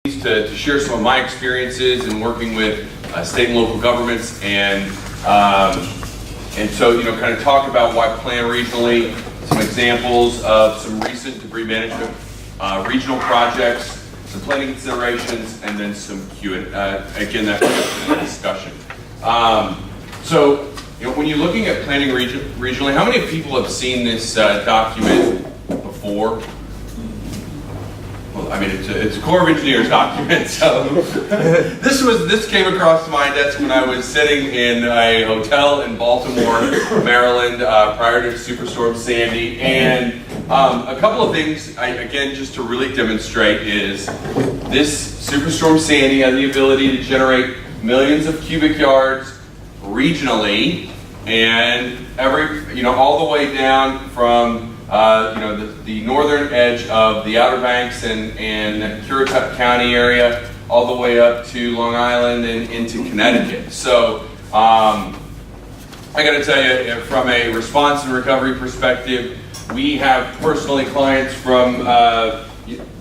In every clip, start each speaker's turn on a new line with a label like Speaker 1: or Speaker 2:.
Speaker 1: to share some of my experiences in working with state and local governments, and so kind of talk about why plan regionally, some examples of some recent debris management regional projects, some planning considerations, and then some Q&A, again, that discussion. So when you're looking at planning regionally, how many people have seen this document before? Well, I mean, it's a Corps of Engineers document, so this came across my desk when I was sitting in a hotel in Baltimore, Maryland, prior to Superstorm Sandy. And a couple of things, again, just to really demonstrate, is this Superstorm Sandy had the ability to generate millions of cubic yards regionally, and all the way down from the northern edge of the Outer Banks and Currituck County area, all the way up to Long Island and into Connecticut. So I got to tell you, from a response and recovery perspective, we have personally clients from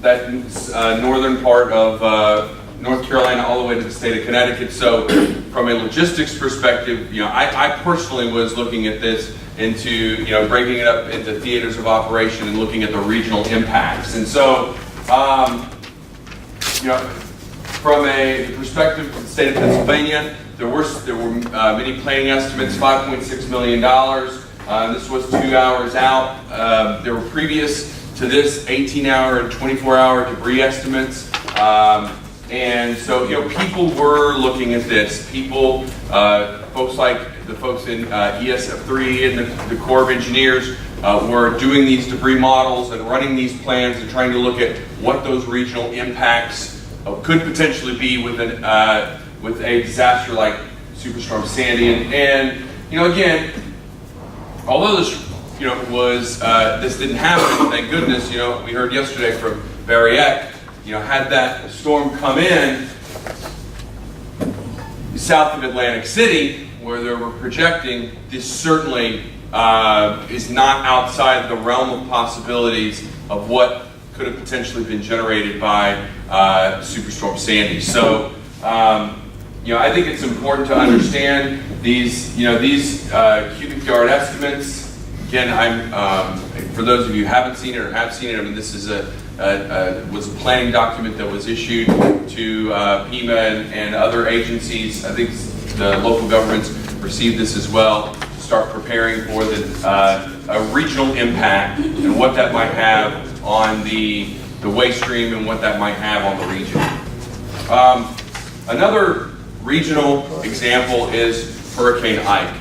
Speaker 1: that northern part of North Carolina all the way to the state of Connecticut. So from a logistics perspective, I personally was looking at this into breaking it up into theaters of operation and looking at the regional impacts. And so from a perspective of the state of Pennsylvania, there were many planning estimates, $5.6 million. This was 2 hours out. There were previous to this 18-hour and 24-hour debris estimates. And so, people were looking at this. People, folks like the folks in ESF3 and the Corps of Engineers were doing these debris models and running these plans and trying to look at what those regional impacts could potentially be with a disaster like Superstorm Sandy. And again, although this this didn't happen, thank goodness. We heard yesterday from Berkhimer. Had that storm come in south of Atlantic City, where they were projecting, this certainly is not outside the realm of possibilities of what could have potentially been generated by Superstorm Sandy. So, I think it's important to understand these cubic yard estimates. Again, for those of you who haven't seen it or have seen it, I mean, this is was a planning document that was issued to PEMA and other agencies. I think the local governments received this as well to start preparing for a regional impact and what that might have on the waste stream and what that might have on the region. Another regional example is Hurricane Ike.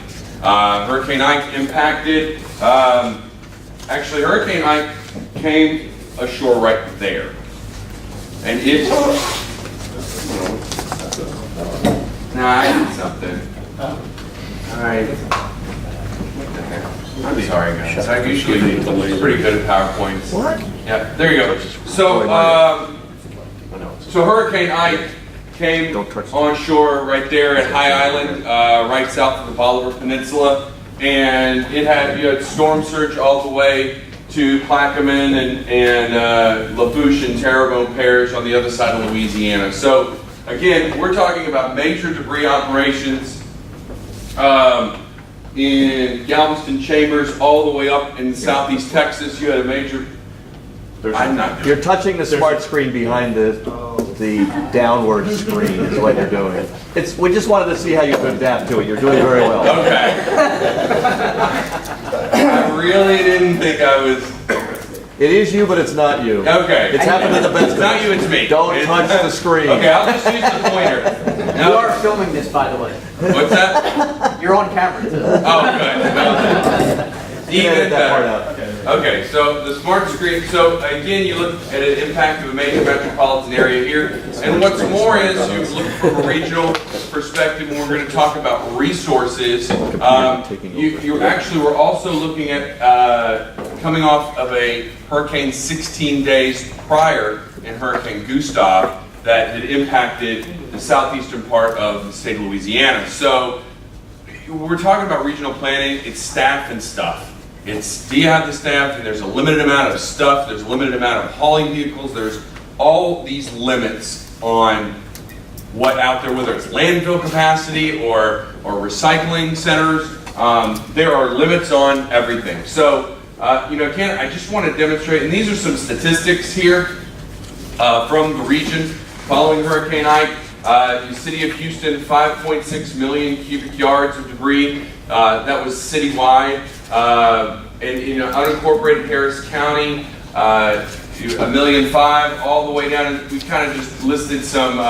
Speaker 1: Hurricane Ike impacted, actually Hurricane Ike came ashore right there. And I did something. Alright. I'm sorry guys. I'm usually pretty good at PowerPoints. What? Yeah, there you go. So Hurricane Ike came on shore right there at High Island, right south of the Bolivar Peninsula, and you had storm surge all the way to Plaquemine and Lafourche and Terrebonne Parish on the other side of Louisiana. So again, we're talking about major debris operations in Galveston Chambers all the way up in southeast Texas. You had a major.
Speaker 2: You're touching the smart screen behind the downward screen is what you're doing. We just wanted to see how you could adapt to it. You're doing very well.
Speaker 1: Okay. I really didn't think I was.
Speaker 2: It is you, but it's not you.
Speaker 1: Okay.
Speaker 2: It's happened to the best.
Speaker 1: It's not you, it's me.
Speaker 2: Don't touch the screen.
Speaker 1: Okay, I'll just use the pointer.
Speaker 3: You are filming this, by the way.
Speaker 1: What's that?
Speaker 3: You're on camera, too.
Speaker 1: Oh, good. Even better. Okay, so the smart screen. So again, you look at an impact of a major metropolitan area here. And what's more is you look from a regional perspective, and we're going to talk about resources. You actually were also looking at coming off of a hurricane 16 days prior in Hurricane Gustav that had impacted the southeastern part of the state of Louisiana. So we're talking about regional planning. It's staff and stuff. It's, do you have the staff? And there's a limited amount of stuff. There's a limited amount of hauling vehicles. There's all these limits on what out there, whether it's landfill capacity or recycling centers. There are limits on everything. So, again, I just want to demonstrate, and these are some statistics here from the region following Hurricane Ike. The city of Houston, 5.6 million cubic yards of debris. That was citywide. In unincorporated Harris County, 1.5 million, all the way down. And we kind of just listed some,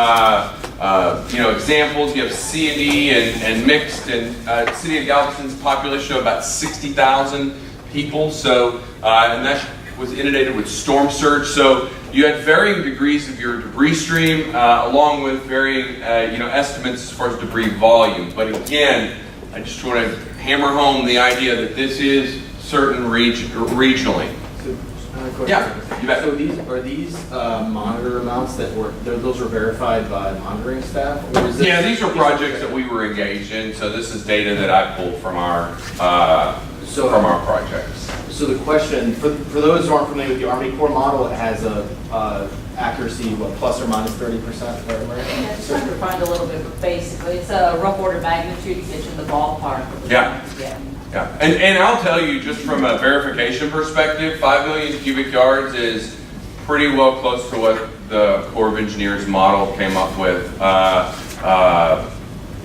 Speaker 1: examples. You have C&D and mixed, and city of Galveston's population of about 60,000 people. So, and that was inundated with storm surge. So you had varying degrees of your debris stream, along with varying, estimates as far as debris volume. But again, I just want to hammer home the idea that this is certain regionally. Yeah, you bet.
Speaker 4: So these monitor amounts those were verified by monitoring staff? Or is this,
Speaker 1: these are projects that we were engaged in. So this is data that I pulled from our projects.
Speaker 4: So the question for those who aren't familiar with the Army Corps model, it has a accuracy plus or minus 30%. If I remember right?
Speaker 5: Yeah, just trying to find a little bit, but basically it's a rough order magnitude to get you in the ballpark.
Speaker 1: Yeah. And I'll tell you, just from a verification perspective, 5 million cubic yards is pretty well close to what the Corps of Engineers model came up with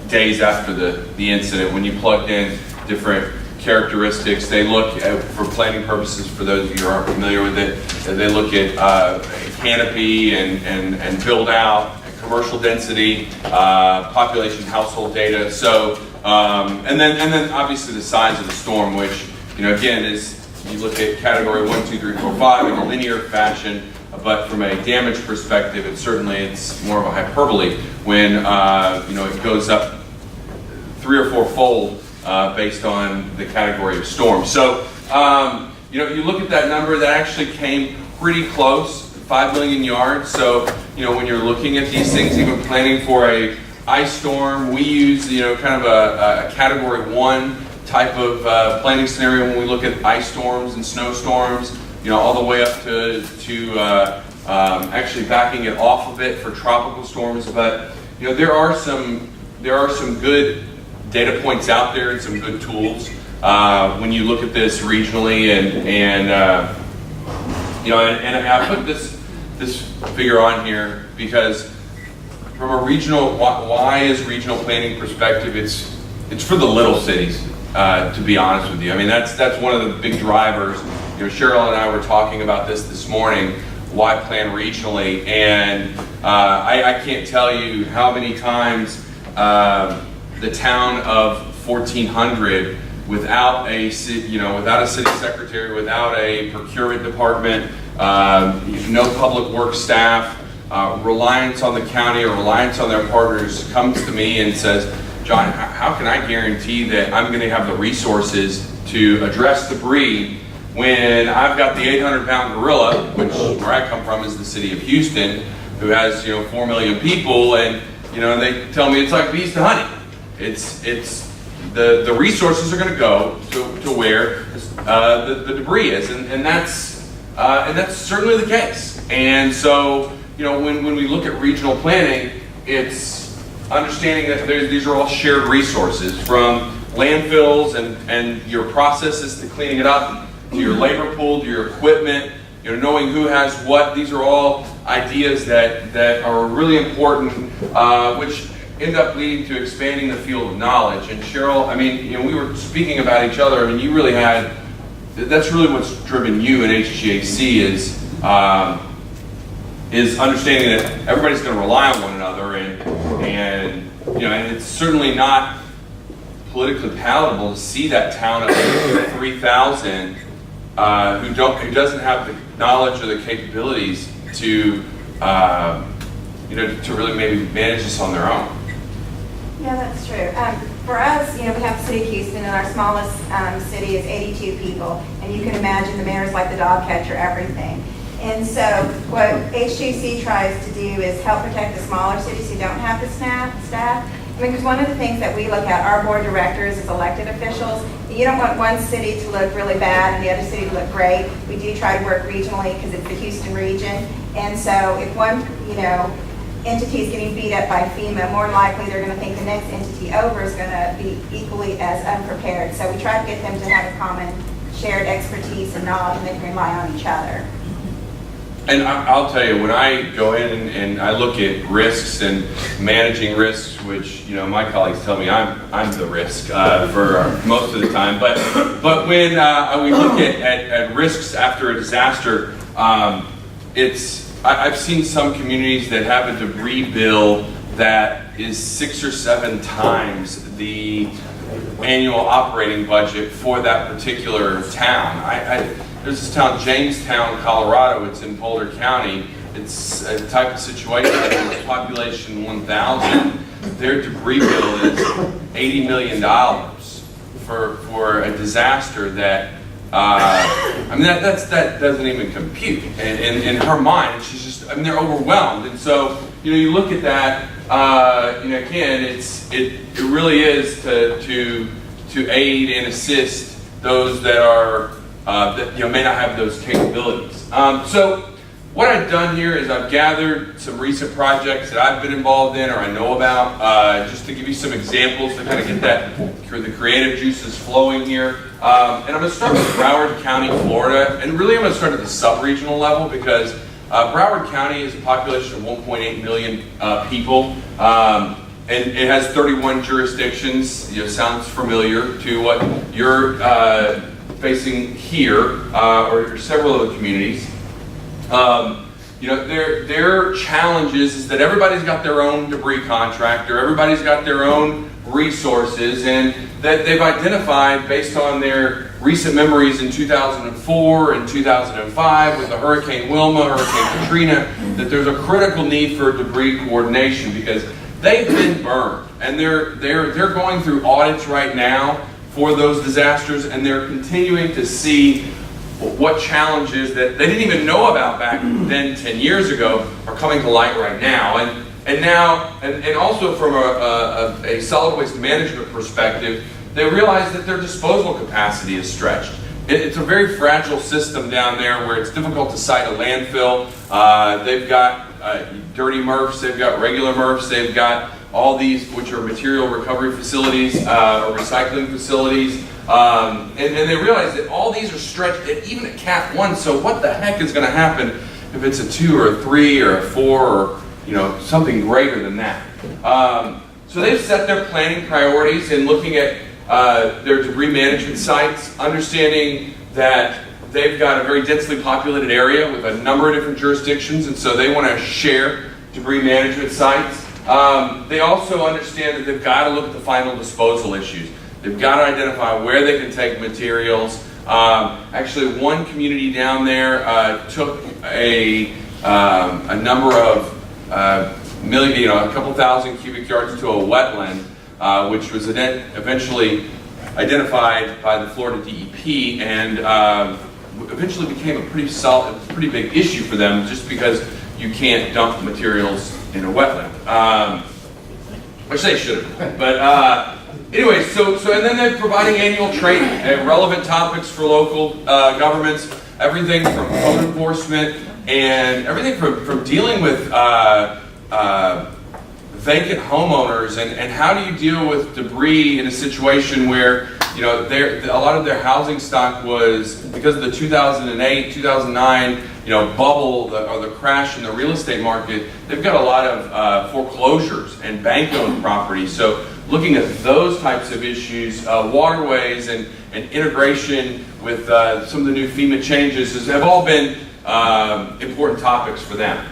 Speaker 1: days after the incident. When you plugged in different characteristics, they look at, for planning purposes, for those of you who aren't familiar with it, they look at canopy and build out, commercial density, population, household data. So, and then obviously the size of the storm, which, again, is, you look at category 1, 2, 3, 4, 5 in a linear fashion, but from a damage perspective, it's more of a hyperbole when, it goes up 3 or 4 fold based on the category of storm. So, if you look at that number, that actually came pretty close, 5 million yards. So, when you're looking at these things, even planning for a ice storm, we use, kind of a category 1 type of planning scenario when we look at ice storms and snowstorms, all the way up to actually backing it off a bit for tropical storms. But, there are some good data points out there and some good tools when you look at this regionally, and I put this figure on here because from a regional, why is regional planning perspective? It's for the little cities, to be honest with you. I mean, that's one of the big drivers. Cheryl and I were talking about this morning. Why plan regionally? And I can't tell you how many times the town of 1400, without a city secretary, without a procurement department, no public works staff, reliance on the county or reliance on their partners, comes to me and says, John, how can I guarantee that I'm going to have the resources to address debris when I've got the 800-pound gorilla, which where I come from is the city of Houston, who has 4 million people, and they tell me it's like bees to honey. It's the resources are going to go to where the debris is, and that's certainly the case. And so when we look at regional planning, it's understanding that these are all shared resources, from landfills and your processes to cleaning it up, to your labor pool, to your equipment, knowing who has what. These are all ideas that are really important, which end up leading to expanding the field of knowledge. And Cheryl, we were speaking about each other. You really that's really what's driven you in HGAC is understanding that everybody's going to rely on one another, and it's certainly not politically palatable to see that town of 3,000 who doesn't have the knowledge or the capabilities to really maybe manage this on their own.
Speaker 6: Yeah, that's true. For us, we have the city of Houston, and our smallest city is 82 people, and you can imagine the mayor's like the dog catcher, everything. And so what HGC tries to do is help protect the smaller cities who don't have the staff. Because one of the things that we look at, our board of directors as elected officials, you don't want one city to look really bad and the other city to look great. We do try to work regionally because it's the Houston region. And so if one, entities getting beat up by FEMA, more likely they're going to think the next entity over is going to be equally as unprepared. So we try to get them to have a common shared expertise and knowledge, and they can rely on each other.
Speaker 1: And I'll tell you, when I go in and I look at risks and managing risks, which, you know, my colleagues tell me I'm the risk for most of the time, but when we look at risks after a disaster, I've seen some communities that have a debris bill that is 6 or 7 times the annual operating budget for that particular town. There's this town, Jamestown, Colorado. It's in Boulder County. It's a type of situation that has a population 1,000. Their debris bill is $80 million for a disaster that, I mean, that doesn't even compute. And in her mind, she's just, I mean, they're overwhelmed. And so, you know, you look at that, you know, again, it really is to aid and assist those that are, that, you know, may not have those capabilities. So what I've done here is I've gathered some recent projects that I've been involved in or I know about, just to give you some examples to kind of get the creative juices flowing here. And I'm going to start with Broward County, Florida, and really I'm going to start at the sub-regional level because Broward County is a population of 1.8 million people, and it has 31 jurisdictions. You know, sounds familiar to what you're facing here, or several other communities. You know, their challenges is that everybody's got their own debris contractor, everybody's got their own resources, and that they've identified based on their recent memories in 2004 and 2005 with the Hurricane Wilma, Hurricane Katrina, that there's a critical need for debris coordination because they've been burned, and they're going through audits right now for those disasters, and they're continuing to see what challenges that they didn't even know about back then 10 years ago are coming to light right now. And also from a solid waste management perspective, they realize that their disposal capacity is stretched. It's a very fragile system down there where it's difficult to site a landfill. They've got dirty MRFs, they've got regular MRFs, they've got all these which are material recovery facilities or recycling facilities. And they realize that all these are stretched at even at Cat 1, so what the heck is going to happen if it's a 2 or a 3 or a 4 or, you know, something greater than that? So they've set their planning priorities in looking at their debris management sites, understanding that they've got a very densely populated area with a number of different jurisdictions, and so they want to share debris management sites. They also understand that they've got to look at the final disposal issues. They've got to identify where they can take materials. Actually, one community down there took a number of million, you know, a couple thousand cubic yards to a wetland, which was eventually identified by the Florida DEP, and eventually became a pretty big issue for them, just because you can't dump materials in a wetland, which they should have. But anyway, so and then they're providing annual training and relevant topics for local governments, everything from code enforcement and everything from dealing with vacant homeowners and how do you deal with debris in a situation where, you know, a lot of their housing stock was, because of the 2008, 2009, you know, bubble or the crash in the real estate market, they've got a lot of foreclosures and bank-owned property. So looking at those types of issues, waterways and integration with some of the new FEMA changes have all been important topics for them.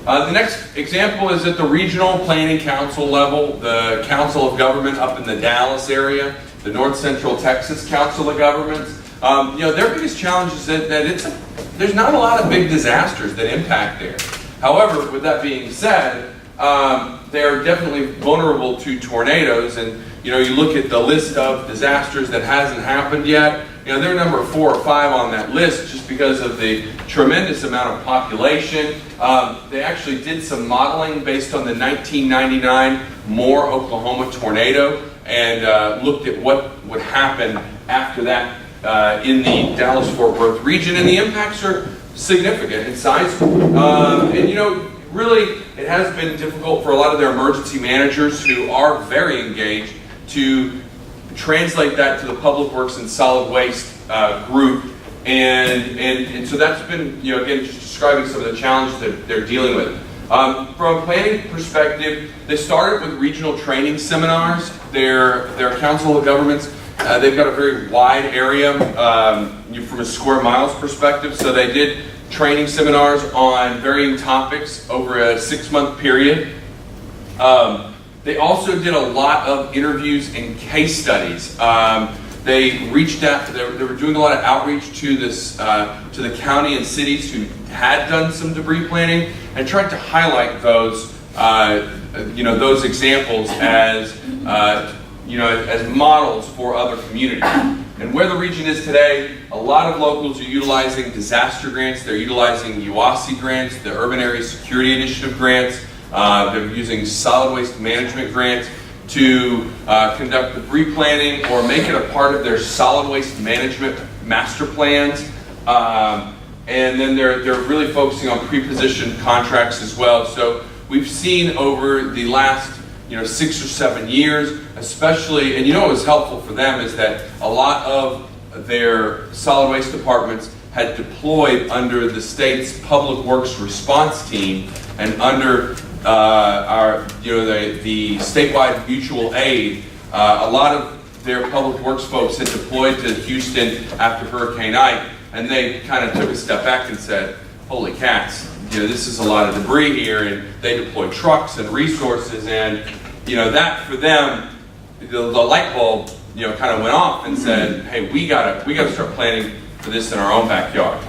Speaker 1: The next example is at the regional planning council level, the Council of Government up in the Dallas area, the North Central Texas Council of Governments. You know, their biggest challenge is that there's not a lot of big disasters that impact there. However, with that being said, they're definitely vulnerable to tornadoes, and you know, you look at the list of disasters that hasn't happened yet, you know, they're number 4 or 5 on that list just because of the tremendous amount of population. They actually did some modeling based on the 1999 Moore, Oklahoma tornado and looked at what would happen after that in the Dallas-Fort Worth region, and the impacts are significant in size. And you know, really, it has been difficult for a lot of their emergency managers who are very engaged to translate that to the Public Works and Solid Waste group. And so that's been, again, just describing some of the challenges that they're dealing with. From a planning perspective, they started with regional training seminars. Their Council of Governments, they've got a very wide area from a square miles perspective, so they did training seminars on varying topics over a 6-month period. They also did a lot of interviews and case studies. They reached out, they were doing a lot of outreach to the county and cities who had done some debris planning and tried to highlight those, those examples as, as models for other communities. And where the region is today, a lot of locals are utilizing disaster grants, they're utilizing UASI grants, the Urban Area Security Initiative grants, they're using solid waste management grants to conduct debris planning or make it a part of their solid waste management master plans. And then they're really focusing on pre-positioned contracts as well. So we've seen over the last 6 or 7 years, especially, and what was helpful for them is that a lot of their solid waste departments had deployed under the state's Public Works response team and under the statewide mutual aid. A lot of their Public Works folks had deployed to Houston after Hurricane Ike, and they kind of took a step back and said, holy cats, this is a lot of debris here, and they deployed trucks and resources, and that for them, the light bulb kind of went off and said, hey, we gotta start planning for this in our own backyard.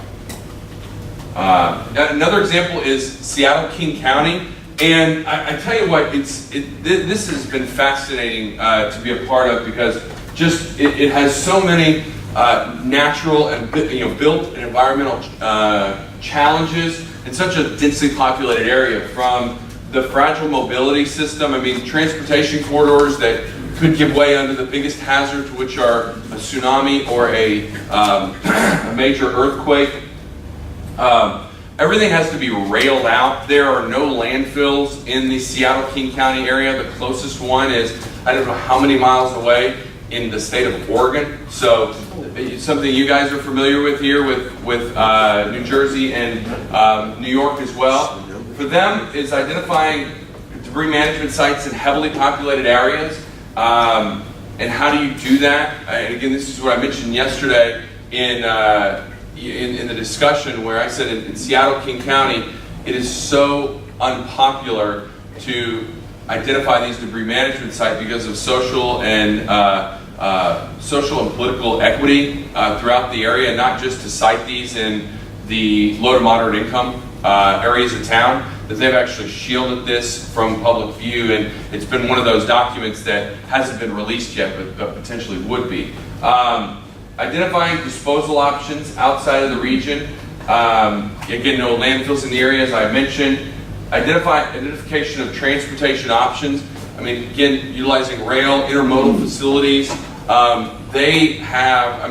Speaker 1: Another example is Seattle-King County, and I tell you what, this has been fascinating to be a part of because it has so many natural and built and environmental challenges in such a densely populated area, from the fragile mobility system. I mean, transportation corridors that could give way under the biggest hazard, which are a tsunami or a major earthquake. Everything has to be railed out. There are no landfills in the Seattle-King County area. The closest one is, I don't know how many miles away, in the state of Oregon. So it's something you guys are familiar with here with New Jersey and New York as well. For them, it's identifying debris management sites in heavily populated areas. And how do you do that? And again, this is what I mentioned yesterday in the discussion where I said in Seattle-King County, it is so unpopular to identify these debris management sites because of social and political equity throughout the area, not just to site these in the low to moderate income areas of town, that they've actually shielded this from public view, and it's been one of those documents that hasn't been released yet, but potentially would be. Identifying disposal options outside of the region. Again, no landfills in the area, as I mentioned. Identification of transportation options. I mean, again, utilizing rail, intermodal facilities. They have,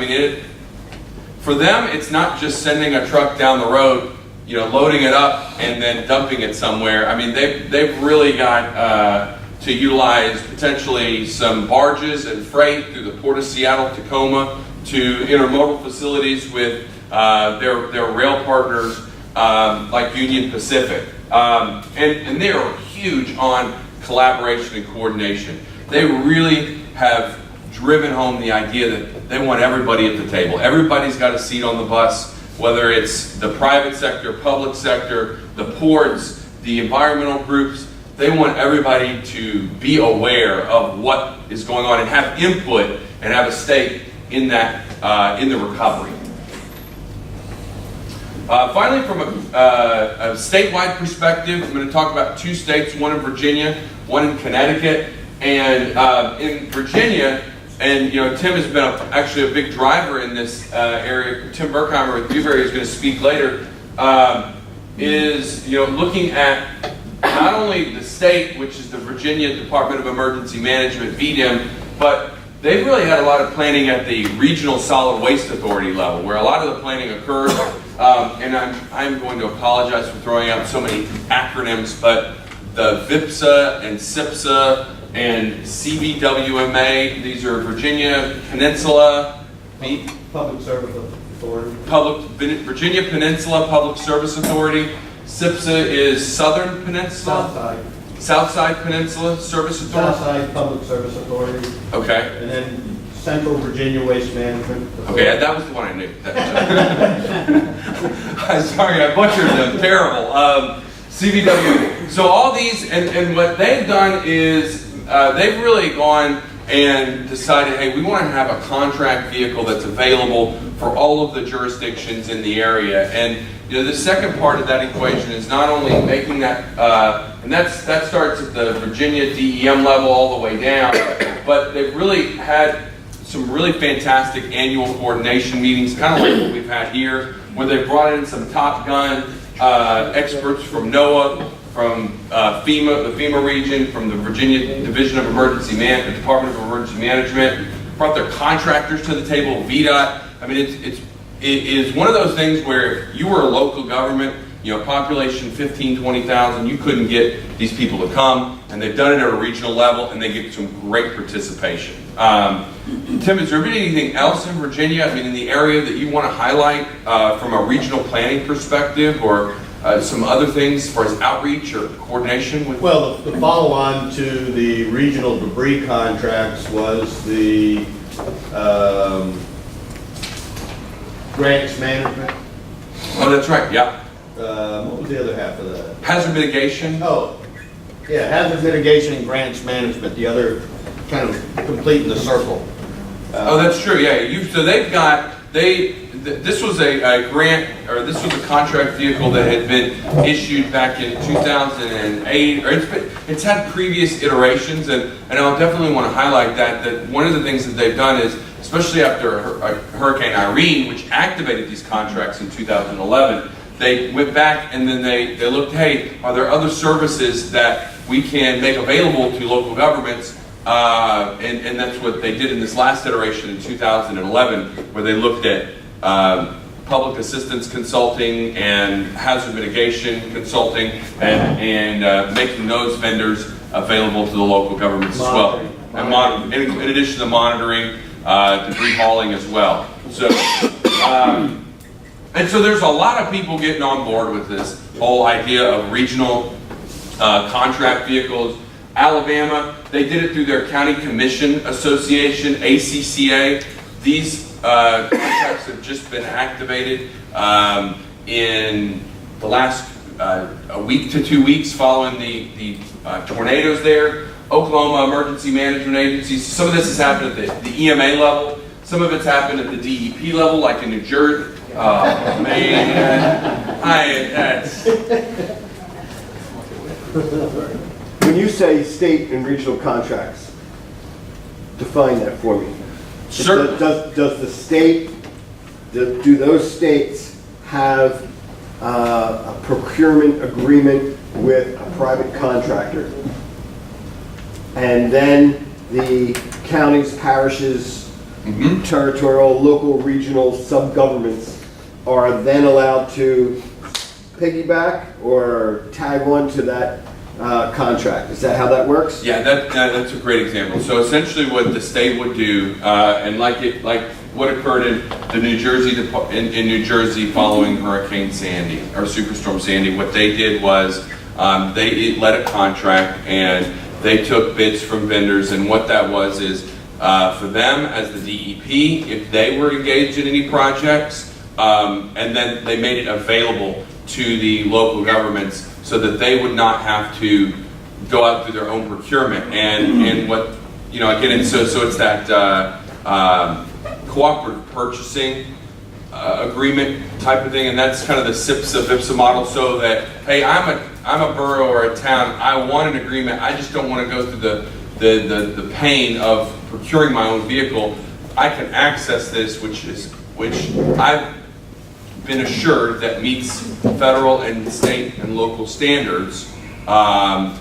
Speaker 1: for them, it's not just sending a truck down the road, loading it up and then dumping it somewhere. I mean, they've really got to utilize potentially some barges and freight through the Port of Seattle, Tacoma, to intermodal facilities with their rail partners like Union Pacific. And they are huge on collaboration and coordination. They really have driven home the idea that they want everybody at the table. Everybody's got a seat on the bus, whether it's the private sector, public sector, the ports, the environmental groups. They want everybody to be aware of what is going on and have input and have a stake in that, in the recovery. Finally, from a statewide perspective, I'm going to talk about 2 states, one in Virginia, one in Connecticut. And in Virginia, and Tim has been actually a big driver in this area. Tim Berkhimer with Dewberry is going to speak later. Is looking at not only the state, which is the Virginia Department of Emergency Management, VDEM, but they've really had a lot of planning at the Regional Solid Waste Authority level, where a lot of the planning occurs. And I'm going to apologize for throwing out so many acronyms, but the VIPSA and SIPSA and CVWMA, these are Virginia Peninsula,
Speaker 7: Public Service Authority.
Speaker 1: Virginia Peninsula Public Service Authority. SIPSA is Southern Peninsula? Southside Peninsula Service Authority?
Speaker 7: Southside Public Service Authority.
Speaker 1: Okay.
Speaker 7: And then Central Virginia Waste Management Authority.
Speaker 1: Okay, that was the one I knew. I'm sorry, I butchered them. Terrible. CVW. So all these, and what they've done is they've really gone and decided, hey, we want to have a contract vehicle that's available for all of the jurisdictions in the area. And you know, the second part of that equation is not only making that, and that starts at the Virginia DEM level all the way down, but they've really had some really fantastic annual coordination meetings, kind of like what we've had here, where they've brought in some Top Gun experts from NOAA, from FEMA, the FEMA region, from the Virginia Division of Emergency Management, Department of Emergency Management, brought their contractors to the table, VDOT. I mean, it is one of those things where you were a local government, you know, population 15, 20,000, you couldn't get these people to come, and they've done it at a regional level, and they get some great participation. Tim, is there anything else in Virginia, I mean, in the area that you want to highlight from a regional planning perspective, or some other things as far as outreach or coordination with?
Speaker 7: Well, the follow-on to the regional debris contracts was the grants management.
Speaker 1: Oh, that's right, yeah.
Speaker 7: What was the other half of that?
Speaker 1: Hazard mitigation?
Speaker 7: Oh, yeah, hazard mitigation and grants management, the other kind of completing the circle.
Speaker 1: Oh, that's true, yeah. So they've got, this was a grant, or this was a contract vehicle that had been issued back in 2008, or it's had previous iterations, and I'll definitely want to highlight that one of the things that they've done is, especially after Hurricane Irene, which activated these contracts in 2011, they went back and then they looked, hey, are there other services that we can make available to local governments? And that's what they did in this last iteration in 2011, where they looked at public assistance consulting and hazard mitigation consulting, and making those vendors available to the local governments as well. And in addition to monitoring, debris hauling as well. So, and so there's a lot of people getting on board with this whole idea of regional contract vehicles. Alabama, they did it through their County Commission Association, ACCA. These contracts have just been activated in the last a week to 2 weeks following the tornadoes there. Oklahoma Emergency Management Agencies, some of this has happened at the EMA level, some of it's happened at the DEP level, like in New Jersey. Oh man, that's...
Speaker 8: When you say state and regional contracts, define that for me.
Speaker 1: Sure.
Speaker 8: Does the state, do those states have a procurement agreement with a private contractor? And then the counties, parishes, territorial, local, regional sub-governments are then allowed to piggyback or tag on to that contract. Is that how that works?
Speaker 1: Yeah, that's a great example. So essentially, what the state would do, and like what occurred in the New Jersey following Hurricane Sandy or Superstorm Sandy, what they did was they led a contract and they took bids from vendors, and what that was is for them as the DEP, if they were engaged in any projects, and then they made it available to the local governments so that they would not have to go out through their own procurement. And what, you know, again, so it's that cooperative purchasing agreement type of thing, and that's kind of the SIPSA, VIPSA model, so that, hey, I'm a borough or a town, I want an agreement, I just don't want to go through the pain of procuring my own vehicle. I can access this, which I've been assured that meets federal and state and local standards, and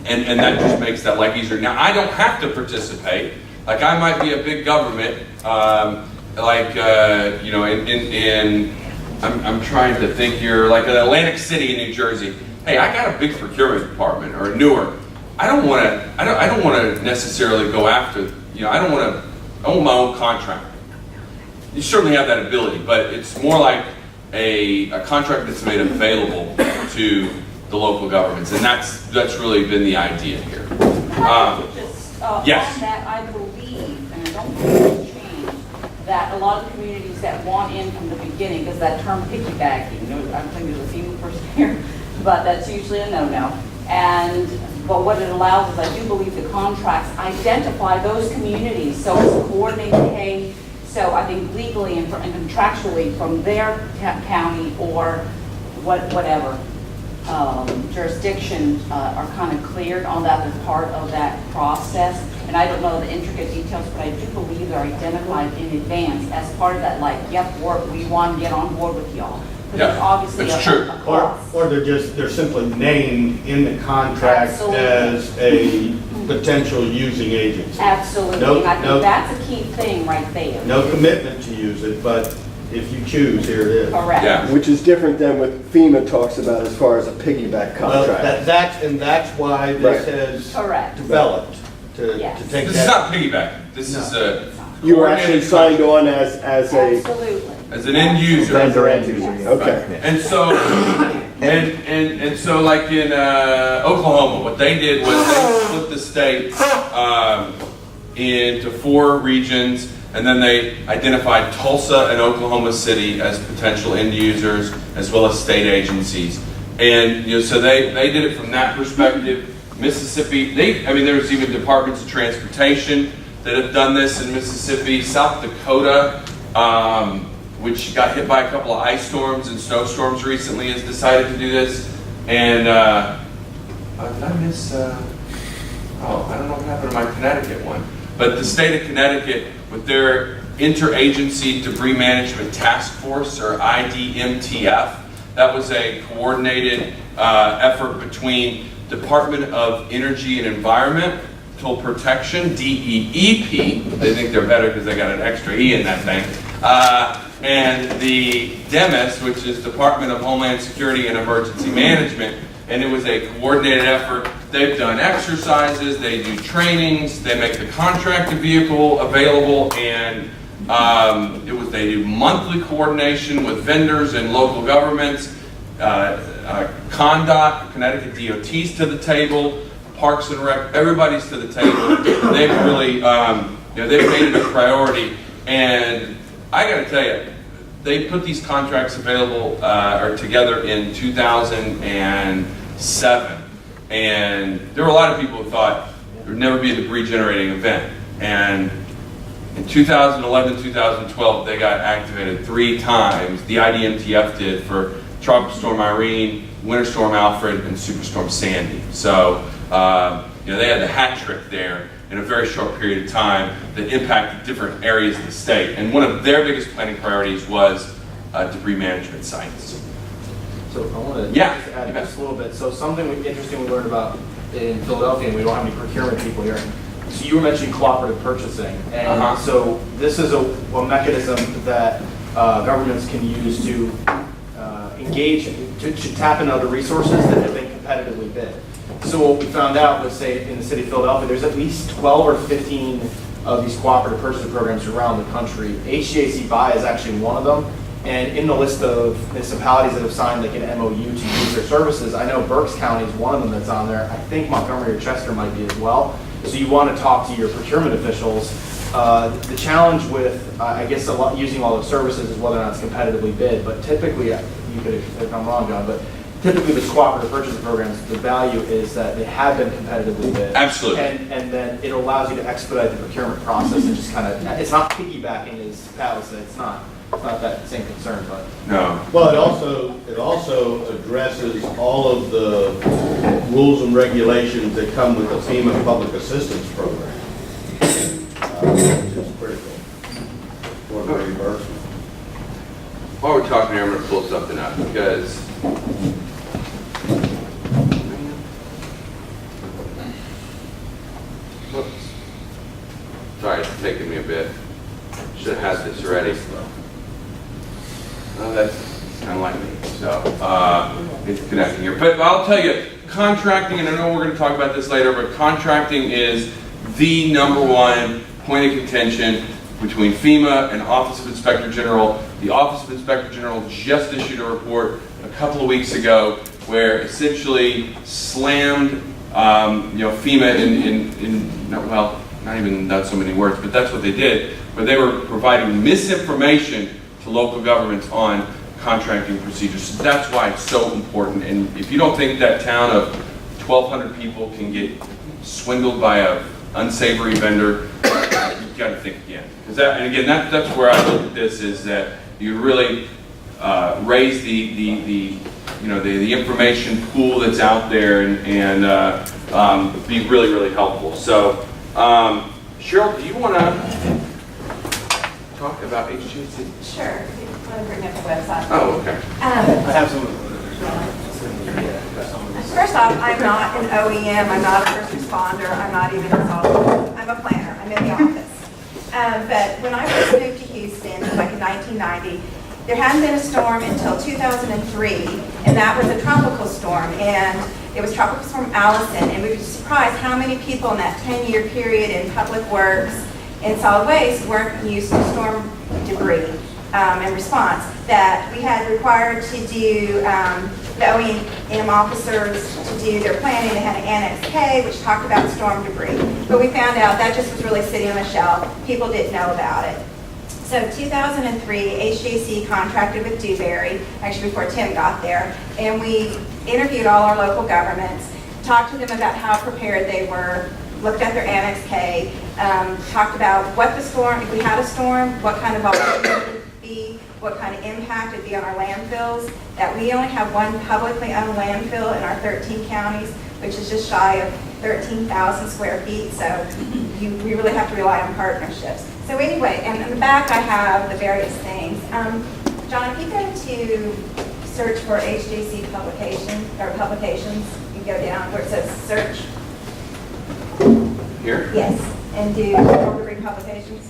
Speaker 1: that just makes that life easier. Now, I don't have to participate Like I might be a big government, you know, I'm trying to think here, like in Atlantic City in New Jersey. Hey, I got a big procurement department, or Newark. I don't want to necessarily go after, you know, I want my own contract. You certainly have that ability, but it's more like a contract that's made available to the local governments, and that's really been the idea here. Yes.
Speaker 5: On that, I believe, and I don't think it's changed, that a lot of the communities that want in from the beginning, because that term piggybacking, you know, I'm thinking there's a female person here, but that's usually a no-no. But what it allows is, I do believe the contracts identify those communities, so it's coordinated pay. So I think legally and contractually from their county or whatever jurisdiction are kind of cleared on that as part of that process. And I don't know the intricate details, but I do believe they're identified in advance as part of that, like, yep, we want to get on board with y'all.
Speaker 1: Yeah,
Speaker 5: Obviously
Speaker 1: it's true.
Speaker 5: a cost.
Speaker 7: Or they're simply named in the contract
Speaker 5: Absolutely.
Speaker 7: as a potential using agency.
Speaker 5: Absolutely,
Speaker 7: No-
Speaker 5: and I think
Speaker 7: no-
Speaker 5: that's a key thing right there.
Speaker 7: No commitment to use it, but if you choose, here it is.
Speaker 5: Correct.
Speaker 1: Yeah.
Speaker 8: Which is different than what FEMA talks about as far as a piggyback
Speaker 7: Well,
Speaker 8: contract.
Speaker 7: that's why this
Speaker 8: Right.
Speaker 7: has
Speaker 5: Correct.
Speaker 7: developed, to
Speaker 5: Yes.
Speaker 7: take
Speaker 1: This is
Speaker 7: that.
Speaker 1: not piggyback. This is a
Speaker 8: You were actually signed on as a,
Speaker 5: Absolutely.
Speaker 1: as an end user.
Speaker 2: Vendor end user. Yeah.
Speaker 8: okay.
Speaker 1: And so, and so, like in Oklahoma, what they did was they split the state into 4 regions, and then they identified Tulsa and Oklahoma City as potential end users, as well as state agencies. And you know, so they did it from that perspective. Mississippi, there was even departments of transportation that have done this in Mississippi. South Dakota, which got hit by a couple of ice storms and snowstorms recently, has decided to do this. And did I miss? I don't know what happened to my Connecticut one. But the state of Connecticut, with their Interagency Debris Management Task Force, or IDMTF, that was a coordinated effort between Department of Energy and Environmental Protection, DEEP, they think they're better because they got an extra E in that thing, and the DEMIS, which is Department of Homeland Security and Emergency Management, and it was a coordinated effort. They've done exercises, they do trainings, they make the contracted vehicle available, and they do monthly coordination with vendors and local governments. CONDOT, Connecticut DOT's to the table, Parks and Rec, everybody's to the table. They've really, they've made it a priority. And I got to tell you, they put these contracts available or together in 2007, and there were a lot of people who thought there would never be a debris generating event. And in 2011, 2012, they got activated 3 times. The IDMTF did for Tropical Storm Irene, Winter Storm Alfred, and Superstorm Sandy. So, they had the hat trick there in a very short period of time that impacted different areas of the state. And one of their biggest planning priorities was debris management sites.
Speaker 4: So I want to
Speaker 1: Yeah.
Speaker 4: just add just a little bit. So something interesting we learned about in Philadelphia, and we don't have any procurement people here. So you were mentioning cooperative purchasing, and so this is a mechanism that governments can use to engage, to tap into other resources that have been competitively bid. So what we found out was, say, in the city of Philadelphia, there's at least 12 or 15 of these cooperative purchasing programs around the country. HGAC BUY is actually one of them. And in the list of municipalities that have signed like an MOU to use their services, I know Berks County is one of them that's on there. I think Montgomery or Chester might be as well. So you want to talk to your procurement officials. The challenge with, using all those services is whether or not it's competitively bid. But typically, you could, if I'm wrong, John, but typically the cooperative purchasing programs, the value is that they have been competitively bid.
Speaker 1: Absolutely.
Speaker 4: And then it allows you to expedite the procurement process and just kind of, it's not piggybacking as Pat would say, it's not that same concern, but.
Speaker 1: No.
Speaker 7: Well, it also addresses all of the rules and regulations that come with the FEMA Public Assistance Program, which is critical for the reimbursement.
Speaker 1: While we're talking here, I'm going to pull something up because Sorry, a bit. Should have had this ready. Oh, that's kind of like me, so it's connecting here. But I'll tell you, contracting, and I know we're going to talk about this later, but contracting is the #1 point of contention between FEMA and Office of Inspector General. The Office of Inspector General just issued a report a couple of weeks ago where essentially slammed FEMA not so many words, but that's what they did, where they were providing misinformation to local governments on contracting procedures. So that's why it's so important. And if you don't think that town of 1,200 people can get swindled by a unsavory vendor, you've got to think again. That's where I look at this, is that you really raise the information pool that's out there and be really, really helpful. So, Cheryl, do you want to talk about HGC?
Speaker 6: Sure. If you want to bring up the website.
Speaker 1: Oh, okay.
Speaker 4: I have some.
Speaker 6: First off, I'm not an OEM, I'm not a first responder, I'm not even a consultant. I'm a planner, I'm in the office. But when I first moved to Houston, like in 1990, there hadn't been a storm until 2003, and that was a tropical storm, and it was Tropical Storm Allison, and we were surprised how many people in that 10-year period in public works and solid waste weren't used to storm debris in response. That we had required to do the OEM officers to do their planning. They had an Annex K, which talked about storm debris. But we found out that just was really sitting on the shelf. People didn't know about it. So 2003, HJC contracted with Dewberry, actually before Tim got there, and we interviewed all our local governments, talked to them about how prepared they were, looked at their Annex K, talked about what the storm, if we had a storm, what kind of volume it would be, what kind of impact it would be on our landfills, that we only have one publicly owned landfill in our 13 counties, which is just shy of 13,000 square feet, so we really have to rely on partnerships. So anyway, and in the back I have the various things. John, if you go to search for HJC publications, you go down where it says search.
Speaker 1: Here?
Speaker 6: Yes, and do storm debris publications.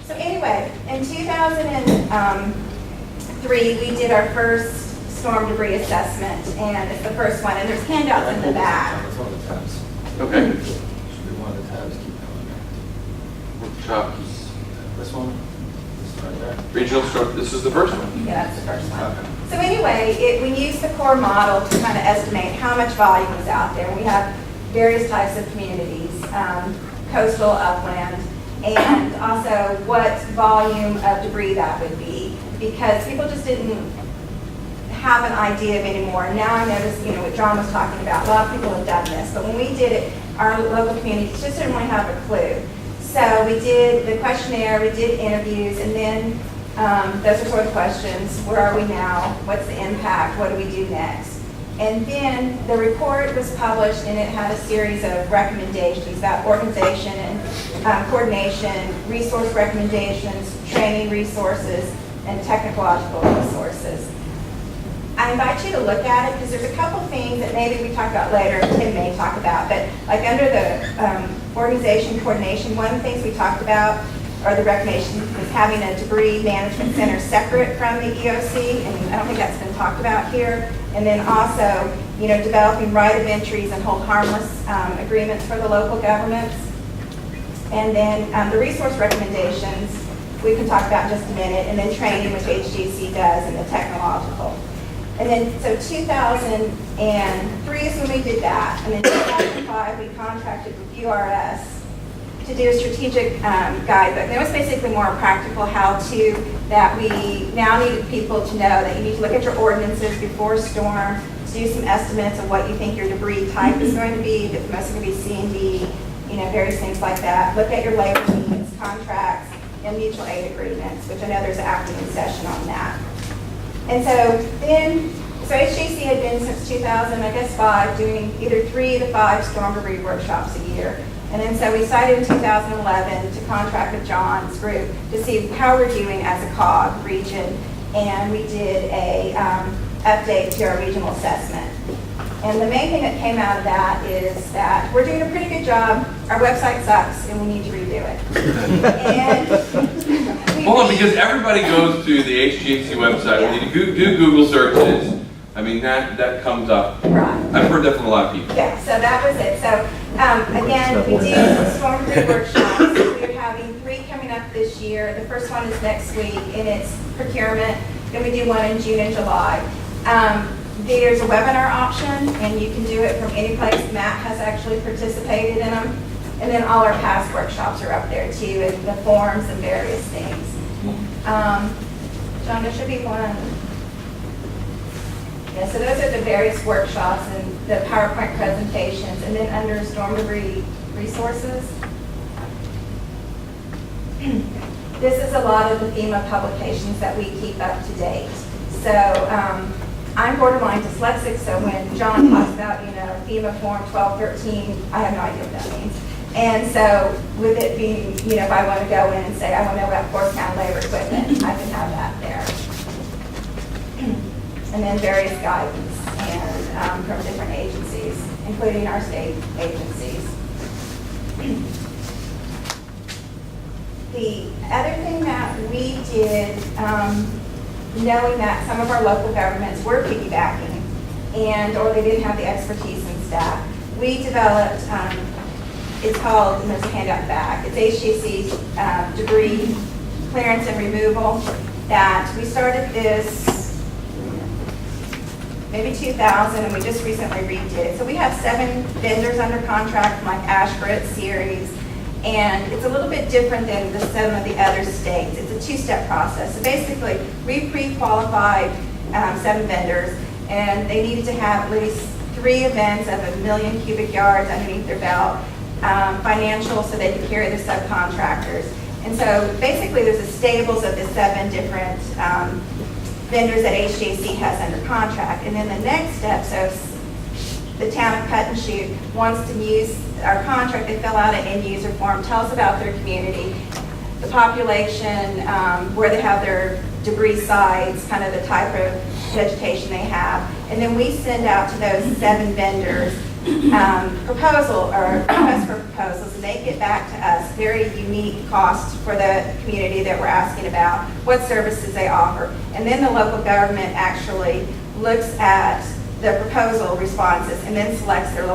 Speaker 6: So anyway, in 2003, we did our first storm debris assessment, and it's the first one, and there's handouts in the back.
Speaker 4: It's one of the tabs.
Speaker 1: Okay.
Speaker 4: Should be one of the tabs. Keep going there.
Speaker 1: Workshop.
Speaker 4: This one. This right there.
Speaker 1: Regional stroke, this is the first one.
Speaker 6: Yeah, that's the first one. So anyway, we used the core model to kind of estimate how much volume was out there. We have various types of communities, coastal, upland, and also what volume of debris that would be, because people just didn't have an idea of anymore. Now I notice, what John was talking about, a lot of people have done this, but when we did it, our local communities just didn't really have a clue. So we did the questionnaire, we did interviews, and then those are sort of questions. Where are we now? What's the impact? What do we do next? And then the report was published, and it had a series of recommendations about organization and coordination, resource recommendations, training resources, and technological resources. I invite you to look at it because there's a couple things that maybe we talk about later, Tim may talk about, but like under the organization coordination, one of the things we talked about, or the recommendation, was having a debris management center separate from the EOC, and I don't think that's been talked about here. And then also, developing right of entries and hold harmless agreements for the local governments. And then the resource recommendations, we can talk about in just a minute, and then training, which HGC does, and the technological. And then, so 2003 is when we did that. And in 2005, we contracted with URS to do a strategic guidebook. And it was basically more practical how-to that we now needed people to know that you need to look at your ordinances before storm, to do some estimates of what you think your debris type is going to be, if it's mostly going to be C and D, various things like that. Look at your labor needs, contracts, and mutual aid agreements, which I know there's an afternoon session on that. And so HGC had been since 2005 doing either 3 to 5 storm debris workshops a year. And then so we decided in 2011 to contract with John's group to see how we're doing as a COG region. And we did a update to our regional assessment. And the main thing that came out of that is that we're doing a pretty good job. our website sucks and we need to redo it. And
Speaker 1: Hold on, because everybody goes to the HGAC website, when you do Google searches, I mean, that comes up.
Speaker 6: Right.
Speaker 1: I've heard that from a lot of people.
Speaker 6: Yeah, so that was it. So, again, we do storm grid workshops. We're having 3 coming up this year. The first one is next week, and it's procurement. Then we do one in June and July. There's a webinar option, and you can do it from any place. Matt has actually participated in them. And then all our past workshops are up there too, and the forms and various things. John, there should be one. Yeah, so those are the various workshops and the PowerPoint presentations, and then under storm debris resources. This is a lot of the FEMA publications that we keep up to date. So I'm borderline dyslexic, so when John talks about, FEMA form 1213, I have no idea what that means. And so with it being, if I want to go in and say, I want to know about force count labor equipment, I can have that there. And then various guidance and from different agencies, including our state agencies. The other thing that we did, knowing that some of our local governments were piggybacking or they didn't have the expertise and staff, we developed, it's called, and there's a handout back, it's HGAC's debris clearance and removal, that we started this maybe 2000, and we just recently redid it. So we have 7 vendors under contract from like Ashford series, and it's a little bit different than some of the other states. It's a 2-step process. So basically, we pre-qualified 7 vendors, and they needed to have at least 3 events of 1 million cubic yards underneath their belt, financial, so they could carry their subcontractors. And so basically, there's a stables of the 7 different vendors that HGAC has under contract. And then the next step, so if the town of Cut and Shoot wants to use our contract, they fill out an end user form, tell us about their community, the population, where they have their debris sites, kind of the type of vegetation they have. And then we send out to those 7 vendors proposal or request for proposals, and they get back to us very unique costs for the community that we're asking about, what services they offer. And then the local government actually looks at the proposal responses and then selects their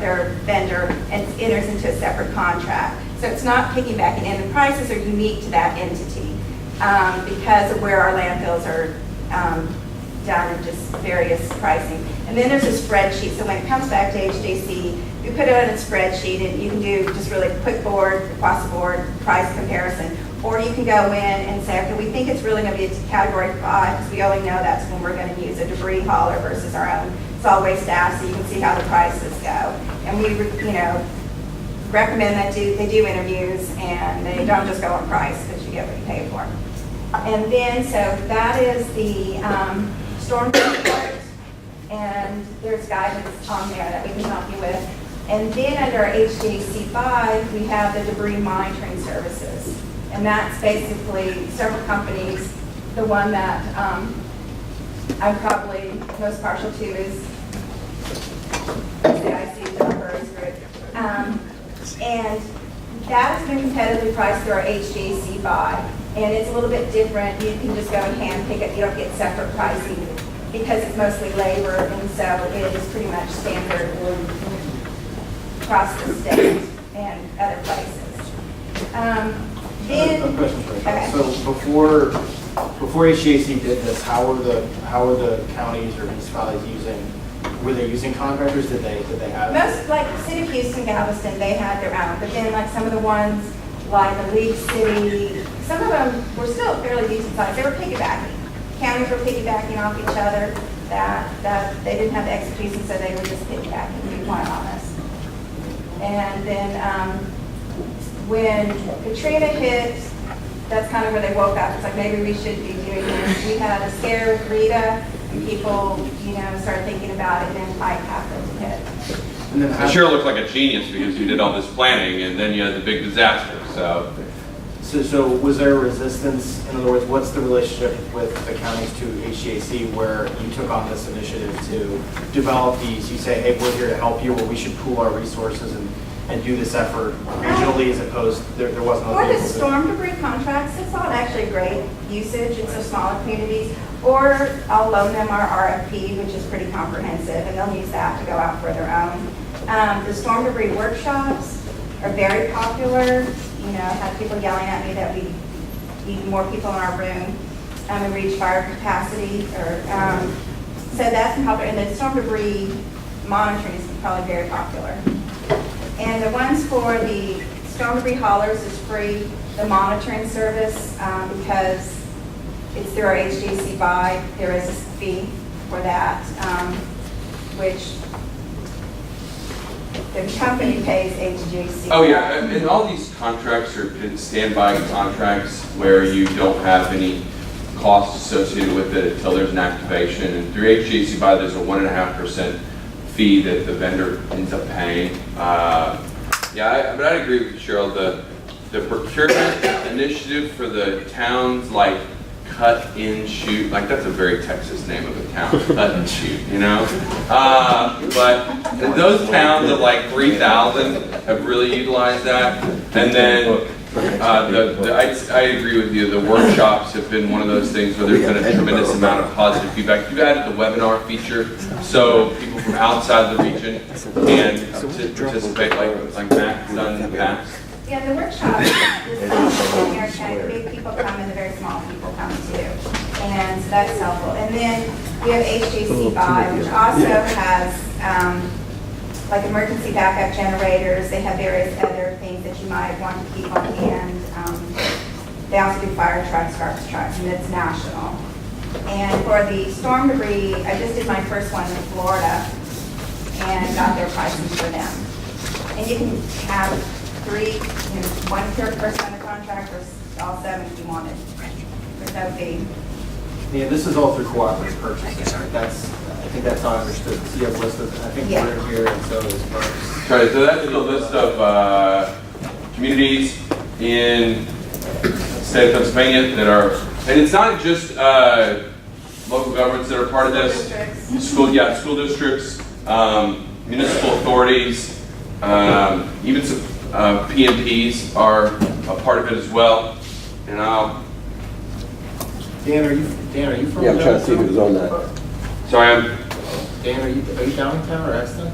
Speaker 6: their vendor and enters into a separate contract. So it's not piggybacking, and the prices are unique to that entity because of where our landfills are done and just various pricing. And then there's a spreadsheet. So when it comes back to HGAC, we put it on a spreadsheet, and you can do just really quick board, across the board price comparison. Or you can go in and say, okay, we think it's really going to be a category 5 because we only know that's when we're going to use a debris hauler versus our own solid waste staff, so you can see how the prices go. And we, recommend that they do interviews, and they don't just go on price because you get what you pay for. And then, so that is the storm report, and there's guidance on there that we can help you with. And then under HGAC 5, we have the debris monitoring services. And that's basically several companies. The one that I'm probably most partial to is CIC, Dewberry's group. And that has been competitively priced through our HGAC buy. And it's a little bit different. You can just go and hand pick it. You don't get separate pricing because it's mostly labor, and so it is pretty much standard across the state and other places.
Speaker 4: A question for you.
Speaker 6: Okay.
Speaker 4: So before HGAC did this, how were the counties or municipalities using? Were they using contractors? Did they have?
Speaker 6: Most, like the city of Houston-Galveston, they had their own, but then like some of the ones like the League City, some of them were still fairly decent size. They were piggybacking. Counties were piggybacking off each other. That they didn't have the expertise, and so they were just piggybacking, to be quite honest. And then when Katrina hit, that's kind of where they woke up. It's like, maybe we should be doing this. We had a scare with Rita, and people, started thinking about it, and then Mike happened to hit.
Speaker 4: And then
Speaker 1: And Cheryl looked like a genius because you did all this planning, and then you had the big disaster, so.
Speaker 4: So was there resistance? In other words, what's the relationship with the counties to HGAC where you took on this initiative to develop these? You say, hey, we're here to help you, or we should pool our resources and do this effort regionally as opposed, there wasn't
Speaker 6: For
Speaker 4: other
Speaker 6: the
Speaker 4: people that-
Speaker 6: storm debris contracts, it's not actually great usage in so smaller communities. Or I'll loan them our RFP, which is pretty comprehensive, and they'll use that to go out for their own. The storm debris workshops are very popular. You know, I have people yelling at me that we need more people in our room and reach fire capacity. So that's been popular. And the storm debris monitoring is probably very popular. And the ones for the storm debris haulers is free. The monitoring service, because it's through our HGC buy, there is a fee for that, which the company pays HGC.
Speaker 1: Oh, yeah, and all these contracts are standby contracts where you don't have any costs associated with it until there's an activation. And through HGC buy, there's a 1.5% fee that the vendor ends up paying. But I agree with you, Cheryl. The procurement initiative for the towns like Cut and Shoot, like that's a very Texas name of a town, Cut and Shoot, you know? But those towns of like 3,000 have really utilized that. And then I agree with you, the workshops have been one of those things where there's been a tremendous amount of positive feedback. You've added the webinar feature, so people from outside the region can participate like Matt's done in the past.
Speaker 6: Yeah, the workshop is big people come and the very small people come too. And so that's helpful. And then we have HGC Buy, which also has like emergency backup generators. They have various other things that you might want to keep on hand. They also do fire trucks, garbage trucks, and it's national. And for the storm debris, I just did my first one in Florida and got their prices for them. And you can have one per person on the contract, or all 7 if you wanted. There's no fee.
Speaker 4: Yeah, this is all through cooperative purchasing, right? I think that's how I understood. So you have a list of, I think
Speaker 6: Yeah.
Speaker 4: we're here, and so is first.
Speaker 1: Right, so that's the list of communities in the state of Pennsylvania that are, and it's not just local governments that are part of this. School districts, municipal authorities, even some PMPs are a part of it as well. And
Speaker 4: Dan, are you from?
Speaker 8: Yeah, I'm trying to see who's on that.
Speaker 1: sorry,
Speaker 4: Dan, are you downtown or Exton?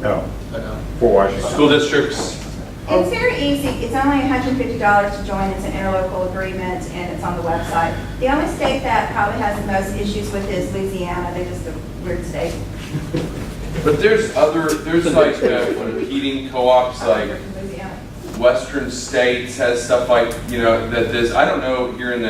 Speaker 9: No,
Speaker 4: No.
Speaker 9: for Washington.
Speaker 1: school districts.
Speaker 6: It's very easy. It's only $150 to join. It's an interlocal agreement, and it's on the website. The only state that probably has the most issues with is Louisiana. They're just a weird state.
Speaker 1: But there's like heating co-ops, like
Speaker 6: Louisiana.
Speaker 1: Western States has stuff like, that this, I don't know here in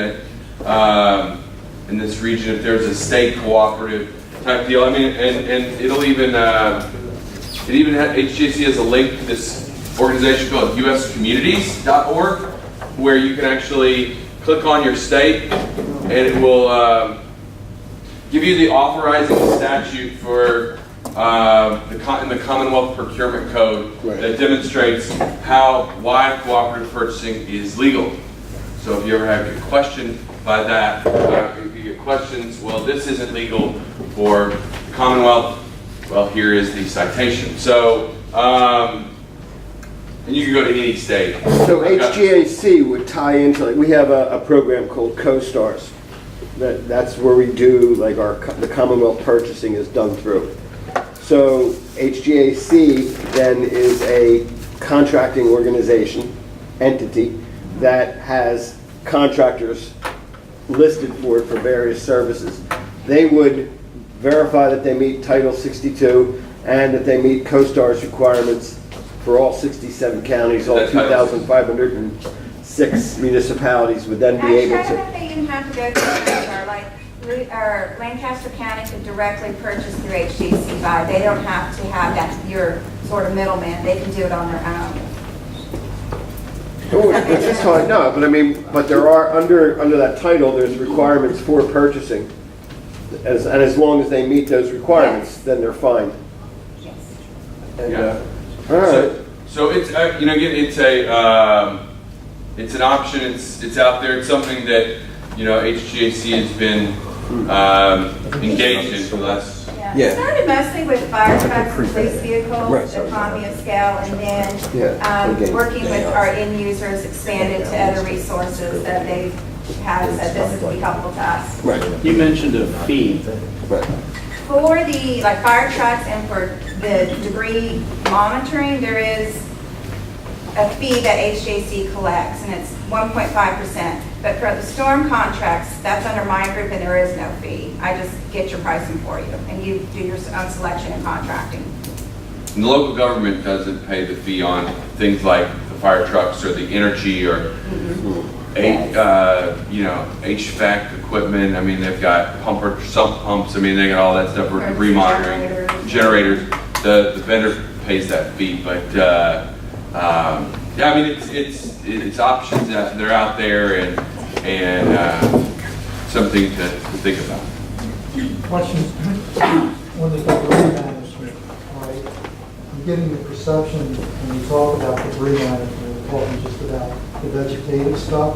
Speaker 1: in this region if there's a state cooperative type deal. I mean, and it'll even, HGC has a link to this organization called uscommunities.org where you can actually click on your state and it will give you the authorizing statute for in the Commonwealth Procurement Code that demonstrates why cooperative purchasing is legal. So if you ever have a question by that, if you get questions, well, this isn't legal for the Commonwealth, well, here is the citation. So, and you can go to any state.
Speaker 8: So HGAC would tie into, like, we have a program called Co-Stars. That's where we do, like, the Commonwealth purchasing is done through. So HGAC then is a contracting organization, entity, that has contractors listed for it for various services. They would verify that they meet Title 62 and that they meet Co-Stars requirements for all 67 counties, all 2,506 municipalities would then be able
Speaker 6: Actually, I don't know
Speaker 8: to.
Speaker 6: if they even have to go through CoStar. Like, Lancaster County could directly purchase through HGC Buy. They don't have to have that, your sort of middleman. They can do it on their own.
Speaker 8: It's just hard, no, but I mean, but there are, under that title, there's requirements for purchasing. And as long as they meet those requirements, then they're fine.
Speaker 6: Yes.
Speaker 8: And,
Speaker 1: Yeah.
Speaker 8: all right.
Speaker 1: So it's again, it's an option. It's out there. It's something that HGAC has been engaged in for the last.
Speaker 6: Yeah,
Speaker 8: Yeah.
Speaker 6: Started mostly with fire trucks and police
Speaker 8: Right.
Speaker 6: vehicles, economy of scale, and then working with our end users, expanded to other resources that they have said this would be helpful to us.
Speaker 8: Right.
Speaker 9: You mentioned a fee.
Speaker 8: Right.
Speaker 6: For the fire trucks and for the debris monitoring, there is a fee that HJC collects, and it's 1.5%. But for the storm contracts, that's under my group, and there is no fee. I just get your pricing for you, and you do your own selection and contracting.
Speaker 1: And the local government doesn't pay the fee on things like the fire trucks or the energy or HVAC equipment. I mean, they've got sump pumps. I mean, they got all that stuff for debris monitoring. Generators. The vendor pays that fee, but yeah, I mean, it's options that they're out there and something to think about.
Speaker 10: Questions? When you talk debris management, right? I'm getting the perception when you talk about debris management, we're talking just about the vegetative stuff.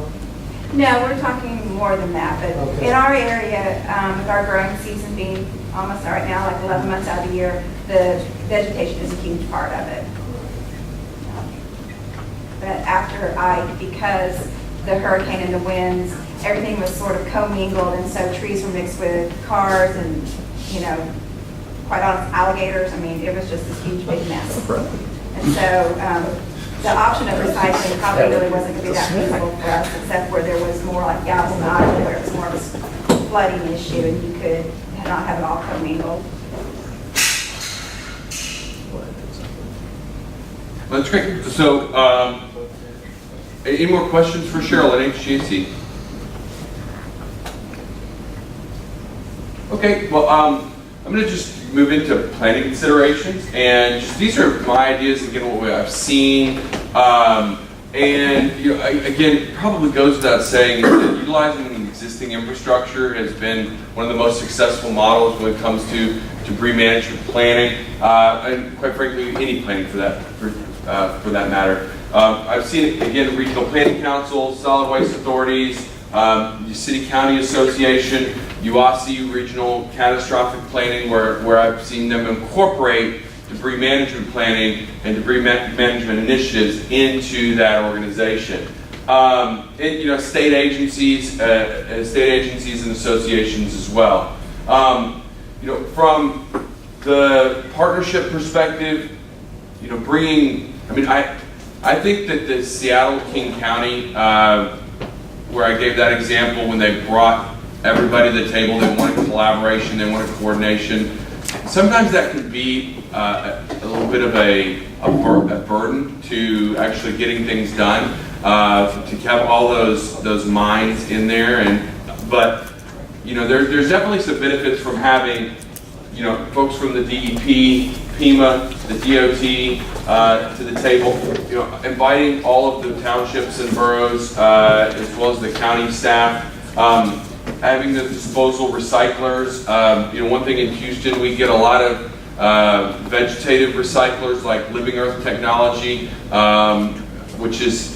Speaker 6: No, we're talking more than that, but
Speaker 10: Okay.
Speaker 6: in our area, with our growing season being almost right now, like 11 months out of the year, the vegetation is a huge part of it. But after because the hurricane and the winds, everything was sort of commingled, and so trees were mixed with cars and, quite honest, alligators. I mean, it was just this huge big mess. And so the option of recycling probably really wasn't going to be that feasible for us, except where there was more like Galveston Island, where it was more of a flooding issue, and you could not have it all commingled.
Speaker 1: That's great. So, any more questions for Cheryl at HGC? Okay, well, I'm going to just move into planning considerations, and just these are my ideas, again, what I've seen, and again, it probably goes without saying that utilizing the existing infrastructure has been one of the most successful models when it comes to debris management planning, and quite frankly, any planning for that matter. I've seen it, again, regional planning councils, solid waste authorities, the city-county association, UASI regional catastrophic planning, where I've seen them incorporate debris management planning and debris management initiatives into that organization. State agencies and associations as well. From the partnership perspective, I think that the Seattle King County, where I gave that example when they brought everybody to the table, they wanted collaboration, they wanted coordination. Sometimes that can be a little bit of a burden to actually getting things done, to have all those minds in there. But there's definitely some benefits from having folks from the DEP, FEMA, the DOT to the table, inviting all of the townships and boroughs as well as the county staff, having the disposal recyclers. One thing in Houston, we get a lot of vegetative recyclers like Living Earth Technology, which is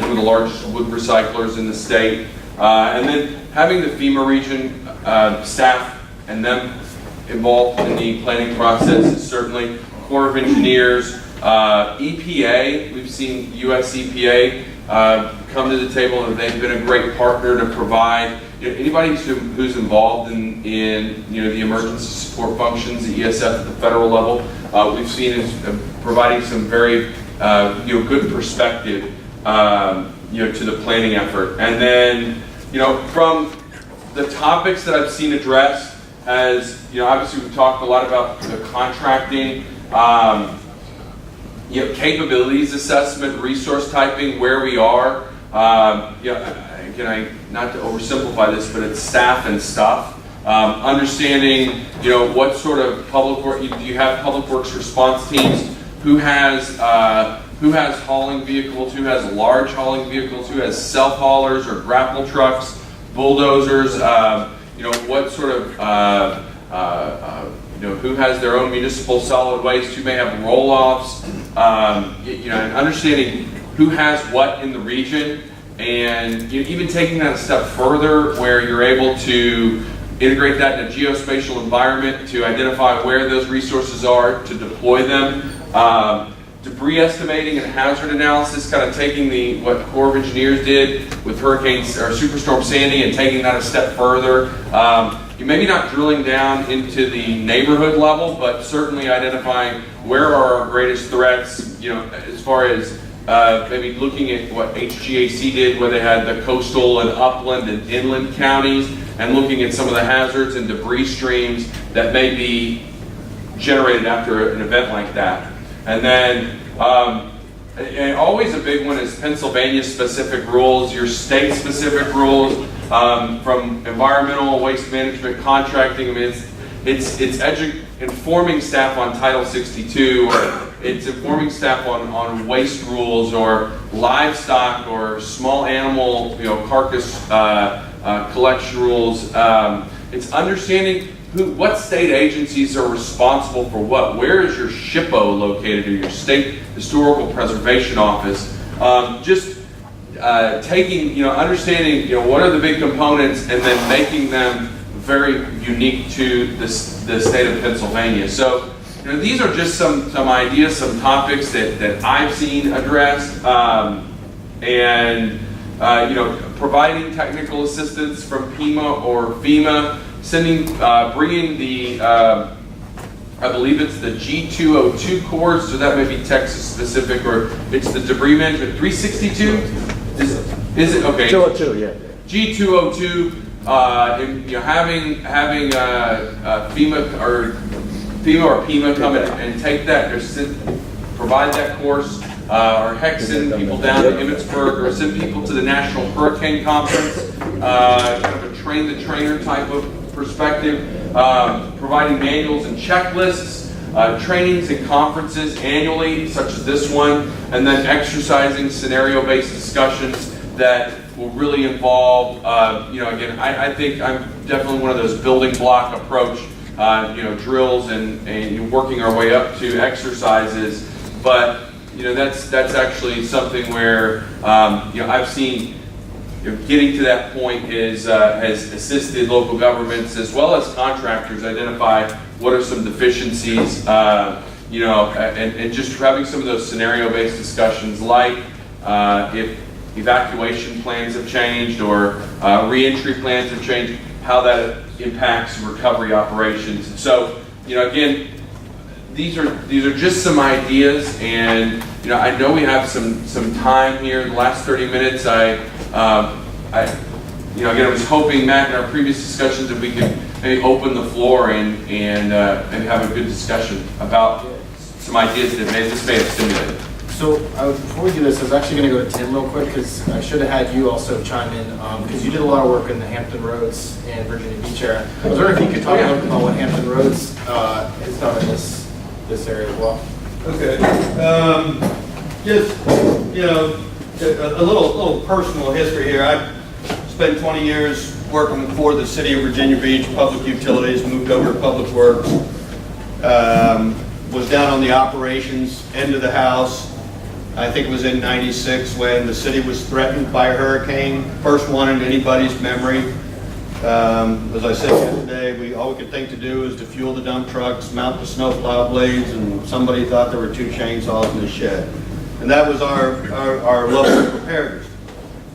Speaker 1: one of the largest wood recyclers in the state. And then having the FEMA region staff and them involved in the planning process is certainly. Corps of Engineers, EPA, we've seen US EPA come to the table, and they've been a great partner to provide anybody who's involved in the emergency support functions, the ESF at the federal level. We've seen as providing some very good perspective to the planning effort. And then from the topics that I've seen addressed, as obviously we've talked a lot about the contracting, capabilities assessment, resource typing, where we are. Again, not to oversimplify this, but it's staff and stuff. Understanding, what sort of public work, do you have public works response teams? Who has hauling vehicles? Who has large hauling vehicles? Who has self-haulers or grapple trucks, bulldozers? What sort of who has their own municipal solid waste, who may have roll-offs, and understanding who has what in the region, and even taking that a step further where you're able to integrate that in a geospatial environment to identify where those resources are, to deploy them. Debris estimating and hazard analysis, kind of taking what Corps of Engineers did with hurricanes or Superstorm Sandy and taking that a step further. You maybe not drilling down into the neighborhood level, but certainly identifying where are our greatest threats, as far as maybe looking at what HGAC did, where they had the coastal and upland and inland counties, and looking at some of the hazards and debris streams that may be generated after an event like that. And then, and always a big one is Pennsylvania-specific rules, your state-specific rules, from environmental, waste management, contracting. I mean, it's informing staff on Title 62, or it's informing staff on waste rules, or livestock, or small animal, carcass collection rules. It's understanding what state agencies are responsible for what. Where is your SHPO located, or your State Historical Preservation Office? Taking, understanding, what are the big components, and then making them very unique to the state of Pennsylvania. So, these are just some ideas, some topics that I've seen addressed, providing technical assistance from PEMA or FEMA, bringing the, I believe it's the G202 course, so that may be Texas specific, or it's the debris management 362. Is it okay?
Speaker 2: 202, yeah.
Speaker 1: G202. Having FEMA or PEMA come in and take that, or provide that course, or heck, send people down to Emmitsburg, or send people to the National Hurricane Conference, kind of a train-the-trainer type of perspective, providing manuals and checklists, trainings and conferences annually, such as this one, and then exercising scenario-based discussions that will really involve, again, I think I'm definitely one of those building block approach, drills and working our way up to exercises. But that's actually something where I've seen getting to that point has assisted local governments as well as contractors identify what are some deficiencies, and just having some of those scenario-based discussions, like if evacuation plans have changed or re-entry plans have changed, how that impacts recovery operations. So, again, these are just some ideas, and I know we have some time here in the last 30 minutes. Again, I was hoping, Matt, in our previous discussions, that we could maybe open the floor and have a good discussion about some ideas that this may have stimulated.
Speaker 4: So before we do this, I was actually going to go to Tim real quick, because I should have had you also chime in, because you did a lot of work in the Hampton Roads and Virginia Beach area. I was wondering if you could talk a little bit about what Hampton Roads has done in this area as well.
Speaker 7: Okay. Just, a little personal history here. I spent 20 years working for the City of Virginia Beach, Public Utilities, moved over to Public Works, was down on the operations end of the house. I think it was in '96 when the city was threatened by a hurricane, first one in anybody's memory. As I said yesterday, all we could think to do is to fuel the dump trucks, mount the snowplow blades, and somebody thought there were 2 chainsaws in the shed. And that was our level of preparedness.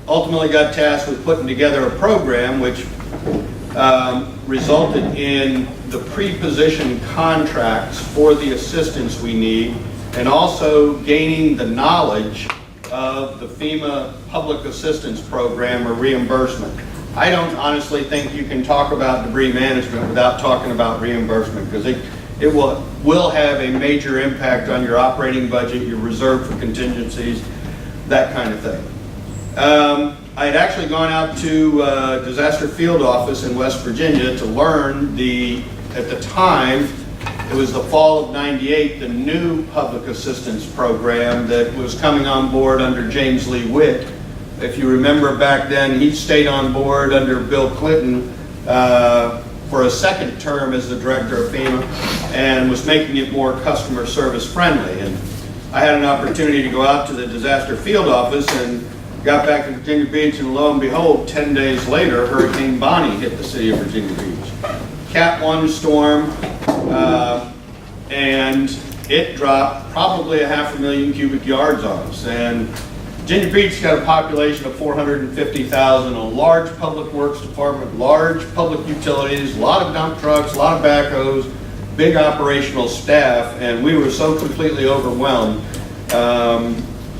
Speaker 7: Ultimately got tasked with putting together a program which resulted in the pre-positioned contracts for the assistance we need, and also gaining the knowledge of the FEMA Public Assistance Program, or reimbursement. I don't honestly think you can talk about debris management without talking about reimbursement, because it will have a major impact on your operating budget, your reserve for contingencies, that kind of thing. I had actually gone out to Disaster Field Office in West Virginia to learn at the time, it was the fall of '98, the new public assistance program that was coming on board under James Lee Witt. If you remember back then, he stayed on board under Bill Clinton for a second term as the director of FEMA, and was making it more customer service friendly. And I had an opportunity to go out to the Disaster Field Office and got back to Virginia Beach, and lo and behold, 10 days later, Hurricane Bonnie hit the city of Virginia Beach. Cat 1 storm, and it dropped probably 500,000 cubic yards on us. And Virginia Beach's got a population of 450,000, a large public works department, large public utilities, a lot of dump trucks, a lot of backhoes, big operational staff, and we were so completely overwhelmed.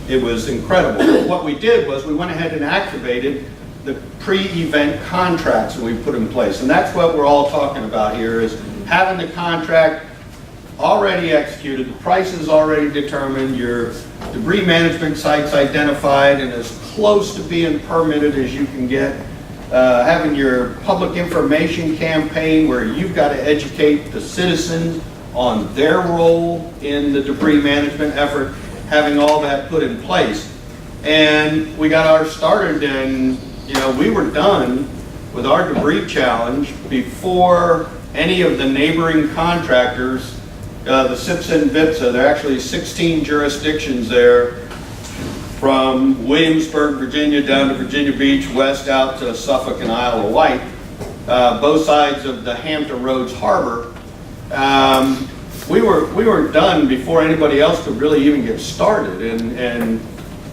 Speaker 7: It was incredible. What we did was we went ahead and activated the pre-event contracts that we put in place. And that's what we're all talking about here, is having the contract already executed, the price is already determined, your debris management site's identified and as close to being permitted as you can get, having your public information campaign where you've got to educate the citizens on their role in the debris management effort, having all that put in place. And we got ours started, and we were done with our debris challenge before any of the neighboring contractors, the SIPSA and VIPSA, there are actually 16 jurisdictions there, from Williamsburg, Virginia, down to Virginia Beach, west out to Suffolk and Isle of Wight, both sides of the Hampton Roads Harbor. We were done before anybody else could really even get started. And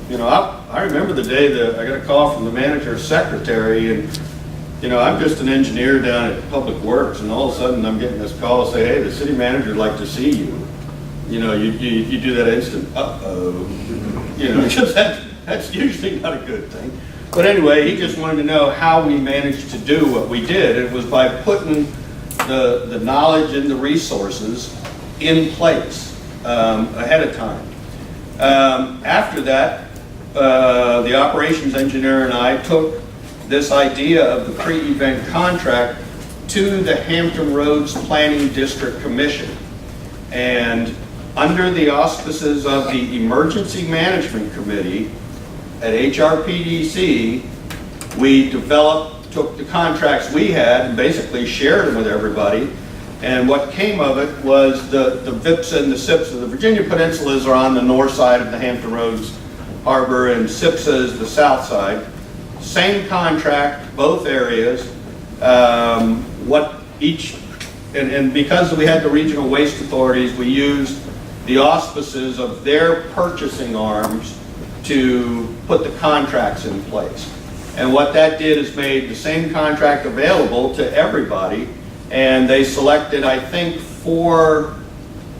Speaker 7: I remember the day that I got a call from the manager's secretary, and I'm just an engineer down at Public Works, and all of a sudden I'm getting this call say, hey, the city manager would like to see you. You do that instant, because that's usually not a good thing. But anyway, he just wanted to know how we managed to do what we did. It was by putting the knowledge and the resources in place ahead of time. After that, the operations engineer and I took this idea of the pre-event contract to the Hampton Roads Planning District Commission. And under the auspices of the Emergency Management Committee at HRPDC, we took the contracts we had and basically shared them with everybody. And what came of it was the VIPSA and the SIPSA. The Virginia Peninsulas are on the north side of the Hampton Roads Harbor, and SIPSA is the south side. Same contract, both areas. And because we had the regional waste authorities, we used the auspices of their purchasing arms to put the contracts in place. And what that did is made the same contract available to everybody, and they selected, I think, 4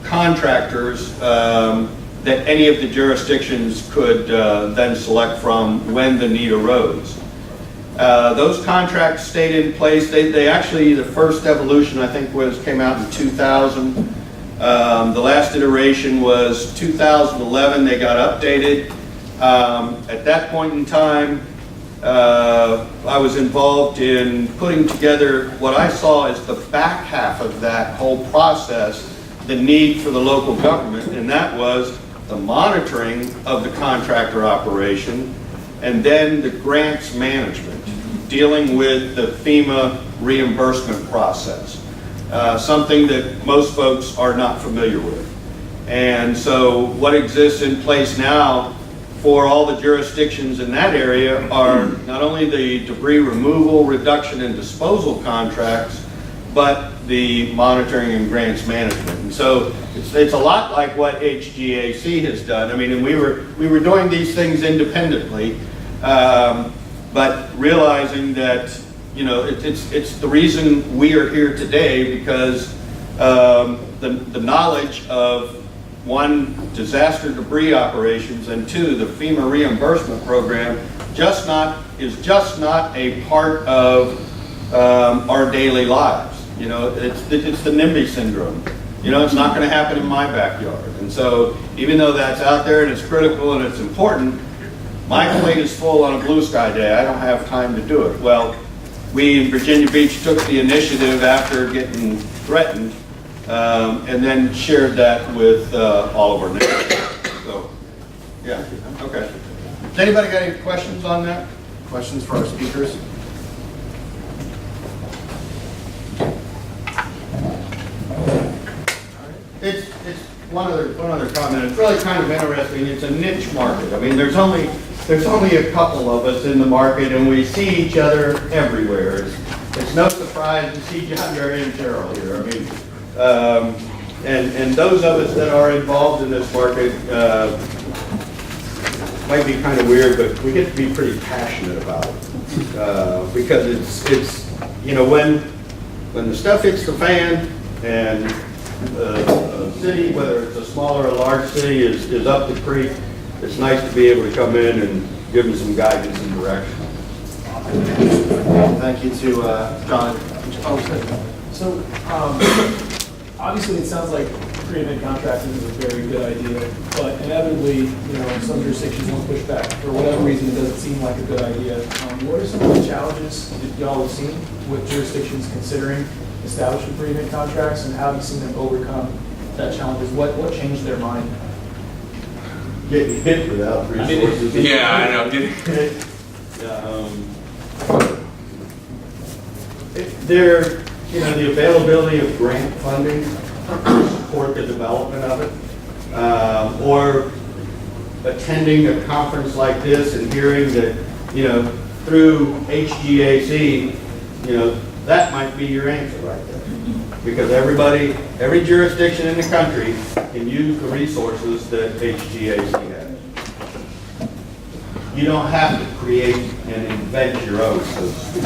Speaker 7: contractors that any of the jurisdictions could then select from when the need arose. Those contracts stayed in place. They actually, the first evolution I think came out in 2000. The last iteration was 2011. They got updated. At that point in time, I was involved in putting together what I saw as the back half of that whole process, the need for the local government, and that was the monitoring of the contractor operation, and then the grants management, dealing with the FEMA reimbursement process, something that most folks are not familiar with. And so what exists in place now for all the jurisdictions in that area are not only the debris removal, reduction, and disposal contracts, but the monitoring and grants management. And so it's a lot like what HGAC has done. I mean, and we were doing these things independently, but realizing that it's the reason we are here today, because the knowledge of, 1, disaster debris operations, and 2, the FEMA reimbursement program is just not a part of our daily lives. It's the NIMBY syndrome. It's not going to happen in my backyard. And so even though that's out there and it's critical and it's important, my plate is full on a blue sky day. I don't have time to do it. Well, we in Virginia Beach took the initiative after getting threatened, and then shared that with all of our neighbors. So, yeah, okay. Has anybody got any questions on that? Questions for our speakers? one other comment. It's really kind of interesting. It's a niche market. I mean, there's only a couple of us in the market, and we see each other everywhere. It's no surprise to see John, Jerry, and Cheryl here. I mean, and those of us that are involved in this market might be kind of weird, but we get to be pretty passionate about it because it's you know when the stuff hits the fan and a city, whether it's a small or a large city, is up the creek, it's nice to be able to come in and give them some guidance and direction.
Speaker 4: Thank you to John.
Speaker 9: So, obviously, it sounds like pre-event contracting is a very good idea, but inevitably, some jurisdictions won't push back. For whatever reason, it doesn't seem like a good idea. What are some of the challenges that y'all have seen with jurisdictions considering establishing pre-event contracts, and how have you seen them overcome that challenge? What changed their mind?
Speaker 7: Getting hit without resources.
Speaker 1: Yeah, I know.
Speaker 7: The availability of grant funding to support the development of it, or attending a conference like this and hearing that, through HGAC, that might be your answer right there. Because every jurisdiction in the country can use the resources that HGAC has. You don't have to create and invent your own, so to speak.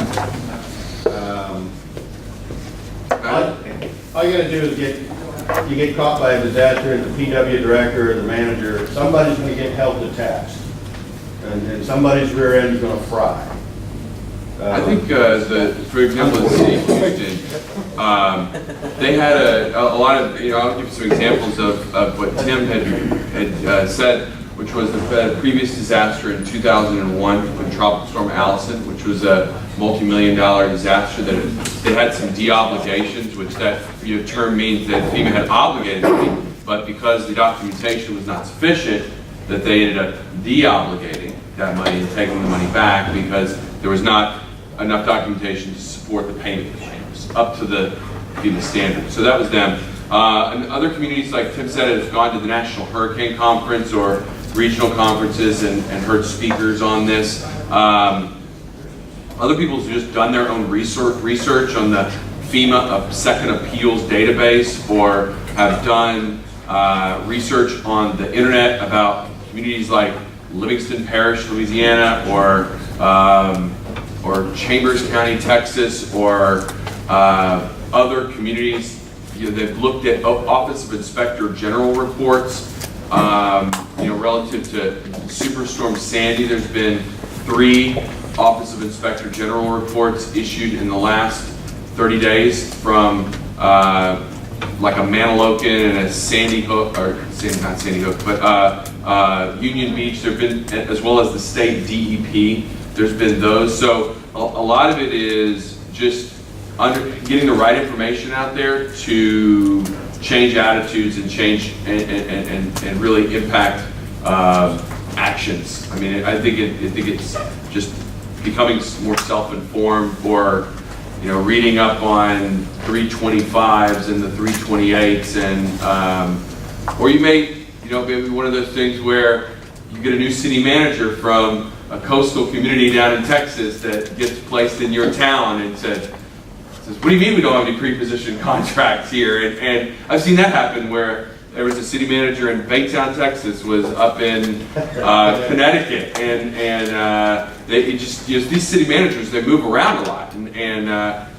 Speaker 7: All you gotta do is get caught by a disaster, and the PW director or the manager, somebody's gonna get held to task. And somebody's rear end is gonna fry.
Speaker 1: I think, for example, the city of Houston, they had a lot of, I'll give you some examples of what Tim had said, which was the previous disaster in 2001 with Tropical Storm Allison, which was a multi-million-dollar disaster that they had some de-obligations, which that term means that FEMA had obligated money, but because the documentation was not sufficient, that they ended up de-obligating that money and taking the money back because there was not enough documentation to support the payment claims up to the FEMA standard. So that was them. And other communities, like Tim said, have gone to the National Hurricane Conference or regional conferences and heard speakers on this. Other people have just done their own research on the FEMA Second Appeals database, or have done research on the internet about communities like Livingston Parish, Louisiana, or Chambers County, Texas, or other communities. They've looked at Office of Inspector General reports. Relative to Superstorm Sandy, there's been 3 Office of Inspector General reports issued in the last 30 days from like a Manilokin and a Sandy Hook, or not Sandy Hook, but Union Beach. There've been, as well as the state DEP. There's been those. So a lot of it is just getting the right information out there to change attitudes and change and really impact actions. I mean, I think it's just becoming more self-informed, or reading up on 325s and the 328s, and or you may maybe one of those things where you get a new city manager from a coastal community down in Texas that gets placed in your town and says, what do you mean we don't have any pre-positioned contracts here? And I've seen that happen where there was a city manager in Baytown, Texas, was up in Connecticut, and these city managers, they move around a lot, and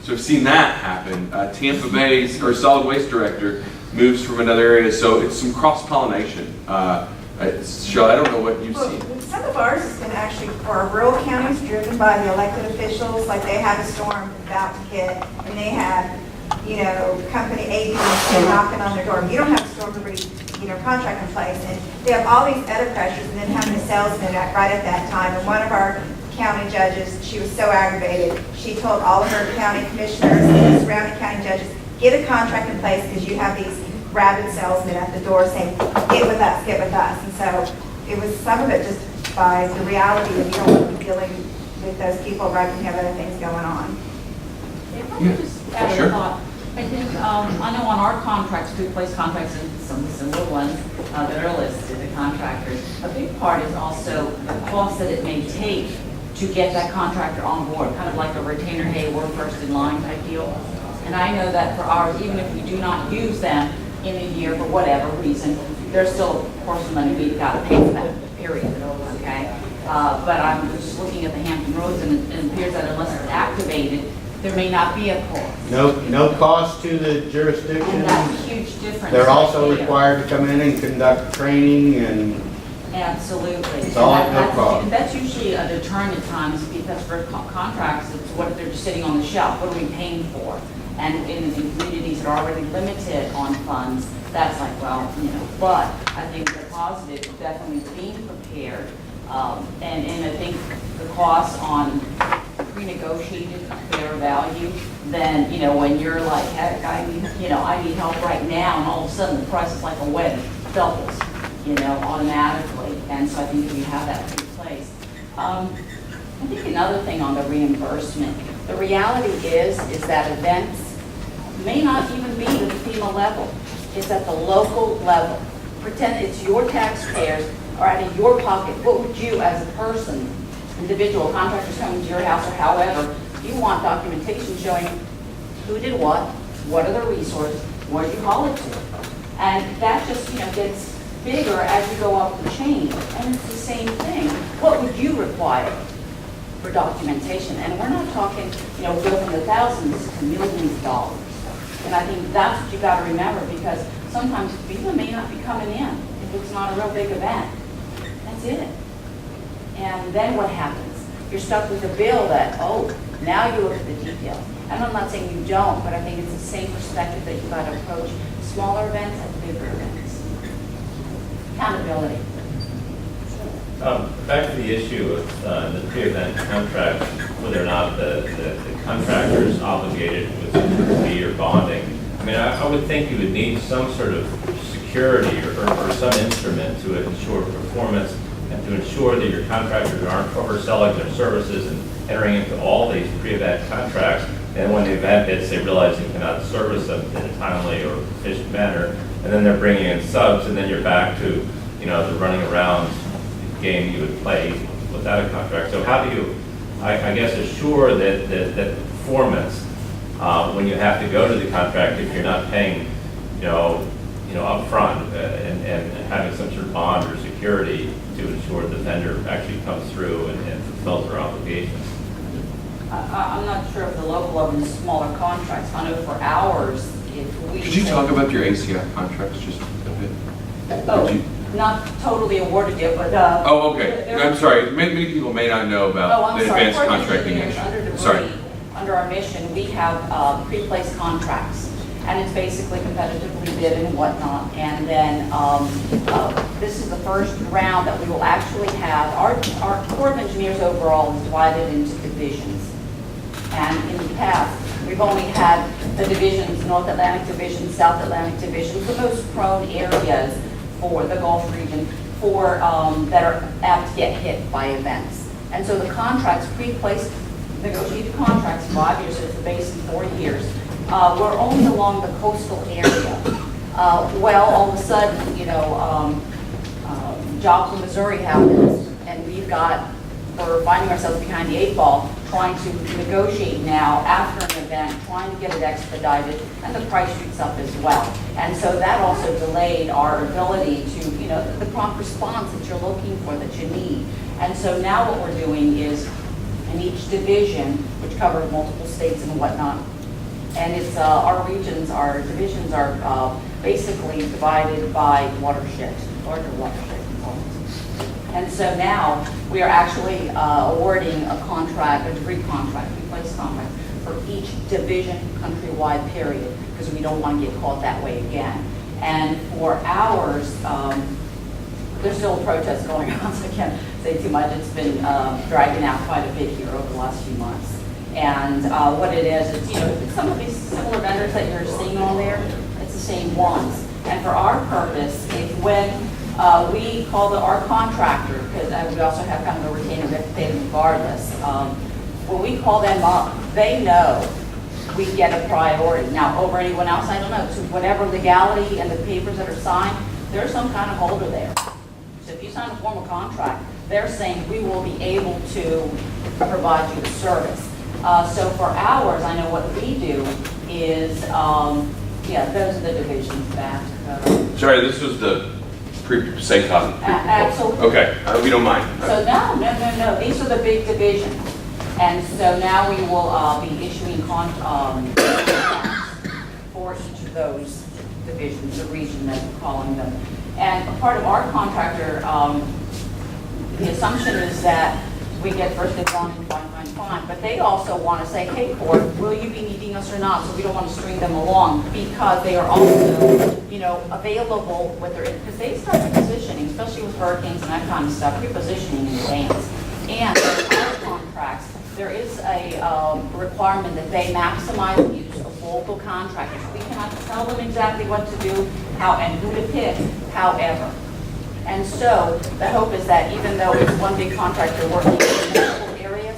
Speaker 1: so I've seen that happen. Tampa Bay's solid waste director moves from another area, so it's some cross-pollination. Cheryl, I don't know what you've seen.
Speaker 6: Some of ours has been actually for rural counties, driven by the elected officials. Like they have a storm about to hit, and they have, company A, B, and C knocking on their door. You don't have a storm contract in place, and they have all these other pressures, and then having a salesman right at that time. And one of our county judges, she was so aggravated, she told all of her county commissioners and surrounding county judges, get a contract in place because you have these rabid salesmen at the door saying, get with us, get with us. And so it was some of it just by the reality of you don't want to be dealing with those people right when you have other things going on.
Speaker 5: If I could just add
Speaker 1: Sure.
Speaker 5: a thought. I think, I know on our contracts, pre-place contracts and some similar ones that are listed, the contractors, a big part is also the cost that it may take to get that contractor on board, kind of like a retainer, hey, we're first in line type deal. And I know that for ours, even if we do not use them in a year for whatever reason, there's still a portion of money we've got to pay for that, period, okay? But I'm just looking at the Hampton Roads, and it appears that unless it's activated, there may not be a cost.
Speaker 7: No cost to the jurisdiction.
Speaker 5: And that's a huge difference.
Speaker 7: They're also
Speaker 5: right there.
Speaker 7: required to come in and conduct training and
Speaker 5: Absolutely.
Speaker 7: It's all at no
Speaker 5: That's-
Speaker 7: cost.
Speaker 5: That's usually a deterrent at times, because for contracts, it's what they're just sitting on the shelf, what are we paying for? And in communities that are already limited on funds, that's like, well, you know, but I think the positive is definitely being prepared. And I think the cost on pre-negotiated fair value, then, you know, when you're like, heck, I need help right now, and all of a sudden the price is like a wedding, doubles, you know, automatically. And so I think if you have that in place. I think another thing on the reimbursement, the reality is that events may not even be the FEMA level. It's at the local level. Pretend it's your taxpayers or out of your pocket. What would you, as a person, individual, contractors coming to your house or however, you want documentation showing who did what are the resources, where did you haul it to? And that just, you know, gets bigger as you go up the chain. And it's the same thing. What would you require for documentation? And we're not talking, you know, go from the thousands to millions of dollars. And I think that's what you got to remember, because sometimes people may not be coming in if it's not a real big event. That's it. And then what happens? You're stuck with a bill that, oh, now you look at the details. And I'm not saying you don't, but I think it's the same perspective that you got to approach smaller events and bigger events. Accountability.
Speaker 11: Back to the issue of the pre-event contract, whether or not the contractor is obligated with fee or bonding. I mean, I would think you would need some sort of security or some instrument to ensure performance and to ensure that your contractors aren't overselling their services and entering into all these pre-event contracts. And when the event hits, they realize you cannot service them in a timely or efficient manner. And then they're bringing in subs, and then you're back to, you know, the running around game you would play without a contract. So how do you, I guess, assure that performance when you have to go to the contract if you're not paying, you know, upfront and having some sort of bond or security to ensure the vendor actually comes through and fulfills their obligations?
Speaker 5: I'm not sure if the local level is smaller contracts. I know for ours, if we...
Speaker 1: Could you talk about your ACF contracts just a bit?
Speaker 5: Oh, not totally awarded yet, but...
Speaker 1: Oh, okay. I'm sorry. Many people may not know about the advanced contracting issue. Sorry.
Speaker 5: Under our mission, we have pre-placed contracts, and it's basically competitively bid and whatnot. And then this is the first round that we will actually have. Our Corps of Engineers overall is divided into divisions. And in the past, we've only had the divisions, North Atlantic Division, South Atlantic Division, the most prone areas for the Gulf region for that are apt to get hit by events. And so the contracts, pre-placed negotiated contracts, 5 years, so it's the base in 4 years, were only along the coastal area. Well, all of a sudden, you know, Joplin, Missouri happens, and we're finding ourselves behind the 8 ball, trying to negotiate now after an event, trying to get it expedited, and the price shoots up as well. And so that also delayed our ability to, you know, the prompt response that you're looking for, that you need. And so now what we're doing is, in each division, which covers multiple states and whatnot, and it's our regions, our divisions are basically divided by watersheds, larger watershed components. And so now we are actually awarding a contract, a degree contract, pre-placed contract for each division countrywide period, because we don't want to get caught that way again. And for ours, there's still a protest going on, so I can't say too much. It's been dragging out quite a bit here over the last few months. And what it is, you know, some of these similar vendors that you're seeing on there, it's the same ones. And for our purpose, if when we call our contractor, because we also have kind of a retainer, we have to pay them regardless. When we call them up, they know we get a priority. Now, over anyone else, I don't know. So whatever legality and the papers that are signed, there's some kind of holder there. So if you sign a formal contract, they're saying we will be able to provide you the service. So for ours, I know what we do is, yeah, those are the divisions that.
Speaker 1: Sorry, this was the pre-safe housing.
Speaker 5: Absolutely.
Speaker 1: Okay, we don't mind.
Speaker 5: So no, these are the big divisions. And so now we will be issuing contracts for each of those divisions, the region that we're calling them. And a part of our contractor, the assumption is that we get first dibs on and fine, but they also want to say, hey, court, will you be needing us or not? So we don't want to string them along because they are also, you know, available with their, because they start repositioning, especially with hurricanes and that kind of stuff, repositioning in advance. And in our contracts, there is a requirement that they maximize the use of local contractors. We cannot tell them exactly what to do, how and who to pick, however. And so the hope is that even though it's one big contractor working in multiple areas,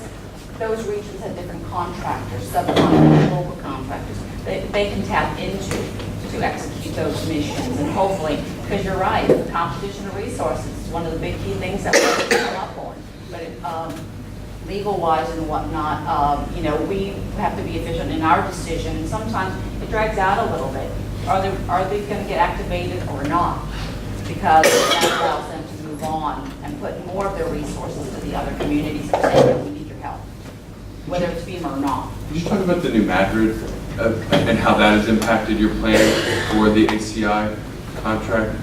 Speaker 5: those regions have different contractors, subcontractors, local contractors, they can tap into to execute those missions. And hopefully, because you're right, the competition of resources is one of the big key things that we're come up on. But legal-wise and whatnot, you know, we have to be efficient in our decision, and sometimes it drags out a little bit. Are they going to get activated or not? Because that allows them to move on and put more of their resources to the other communities and say, we need your help, whether it's FEMA or not.
Speaker 1: Could you talk about the New Madrid and how that has impacted your plan for the ACI contract?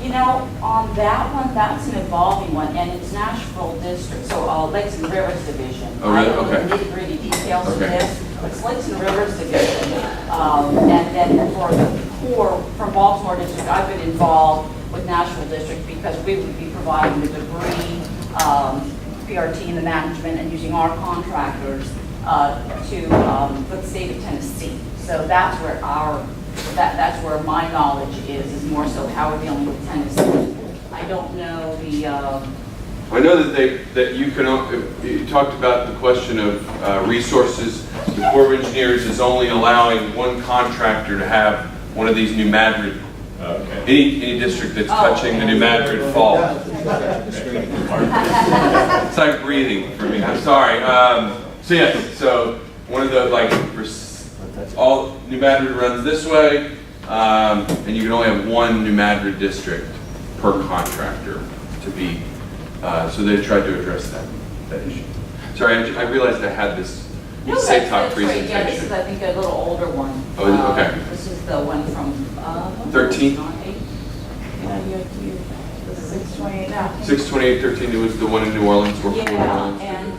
Speaker 5: You know, on that one, that's an evolving one, and it's Nashville District, so Lakes and Rivers Division.
Speaker 1: Oh, really?
Speaker 5: I don't know
Speaker 1: Okay.
Speaker 5: the nitty-gritty details of
Speaker 1: Okay.
Speaker 5: this, but it's Lakes and Rivers Division. And then for the core, from Baltimore District, I've been involved with Nashville District because we would be providing the debris, PRT and the management, and using our contractors to the state of Tennessee. So that's where that's where my knowledge is more so how we're dealing with Tennessee. I don't know the.
Speaker 1: I know that you talked about the question of resources. The Corps of Engineers is only allowing one contractor to have one of these New Madrid. Any district that's touching the New Madrid Fall. It's like breathing for me. I'm sorry. So yes, so one of the all New Madrid runs this way, and you can only have one New Madrid district per contractor to be. So they tried to address that issue. Sorry, I realized I had this SEPARTF presentation.
Speaker 5: Yeah, this is I think a little older one.
Speaker 1: Oh, okay.
Speaker 5: This is the one from
Speaker 1: 13.
Speaker 5: Yeah, you 628 now.
Speaker 1: 62813. It was the one in New Orleans.
Speaker 5: Yeah, and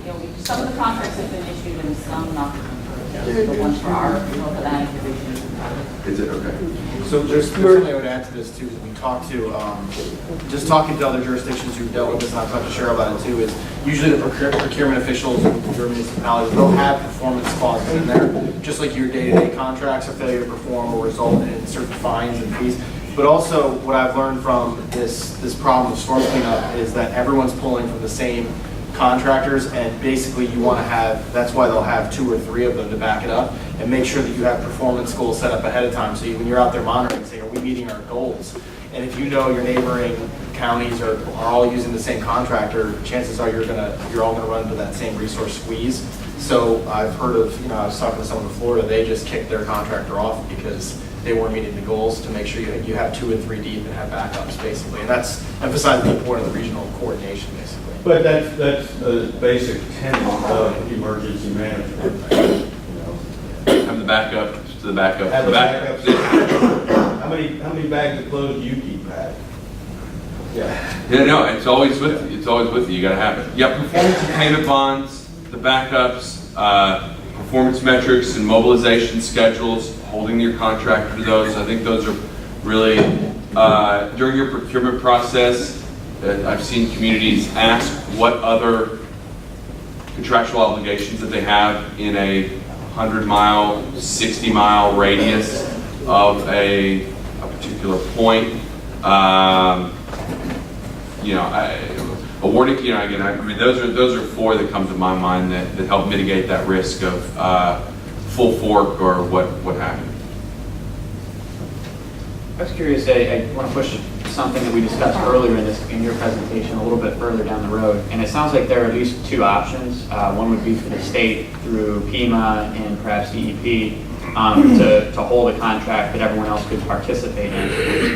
Speaker 5: you know, some of the contracts have been issued and some not. The ones for our North Atlantic Division.
Speaker 1: Is it okay?
Speaker 4: So there's something I would add to this too, is we talk to, just talking to other jurisdictions who've dealt with this, and I've talked to Cheryl about it too, is usually the procurement officials of the municipalities, they'll have performance clauses in there, just like your day-to-day contracts, a failure to perform will result in certain fines and fees. But also, what I've learned from this problem of storm cleanup is that everyone's pulling from the same contractors, and basically you want to have, that's why they'll have 2 or 3 of them to back it up, and make sure that you have performance goals set up ahead of time, so when you're out there monitoring, say, are we meeting our goals? And if you know your neighboring counties are all using the same contractor, chances are you're all gonna run into that same resource squeeze. So I've heard of, I was talking to someone in Florida, they just kicked their contractor off because they weren't meeting the goals, to make sure you have 2 and 3 deep and have backups, basically. And that's emphasizing the importance of the regional coordination, basically.
Speaker 7: But that's a basic tenet of emergency management.
Speaker 1: Have the backup to the backup.
Speaker 7: Have the backups. How many bags of clothes do you keep back?
Speaker 1: Yeah, no, it's always with you. It's always with you. You got to have it. Yeah, performance and payment bonds, the backups, performance metrics and mobilization schedules, holding your contractor to those. I think those are really, during your procurement process, I've seen communities ask what other contractual obligations that they have in a 100-mile, 60-mile radius of a particular point. Awarding, again, I mean, those are 4 that come to my mind that help mitigate that risk of full fork or what have you.
Speaker 3: I was curious, I want to push something that we discussed earlier in your presentation a little bit further down the road. And it sounds like there are at least two options. One would be for the state through PEMA and perhaps DEP to hold a contract that everyone else could participate in.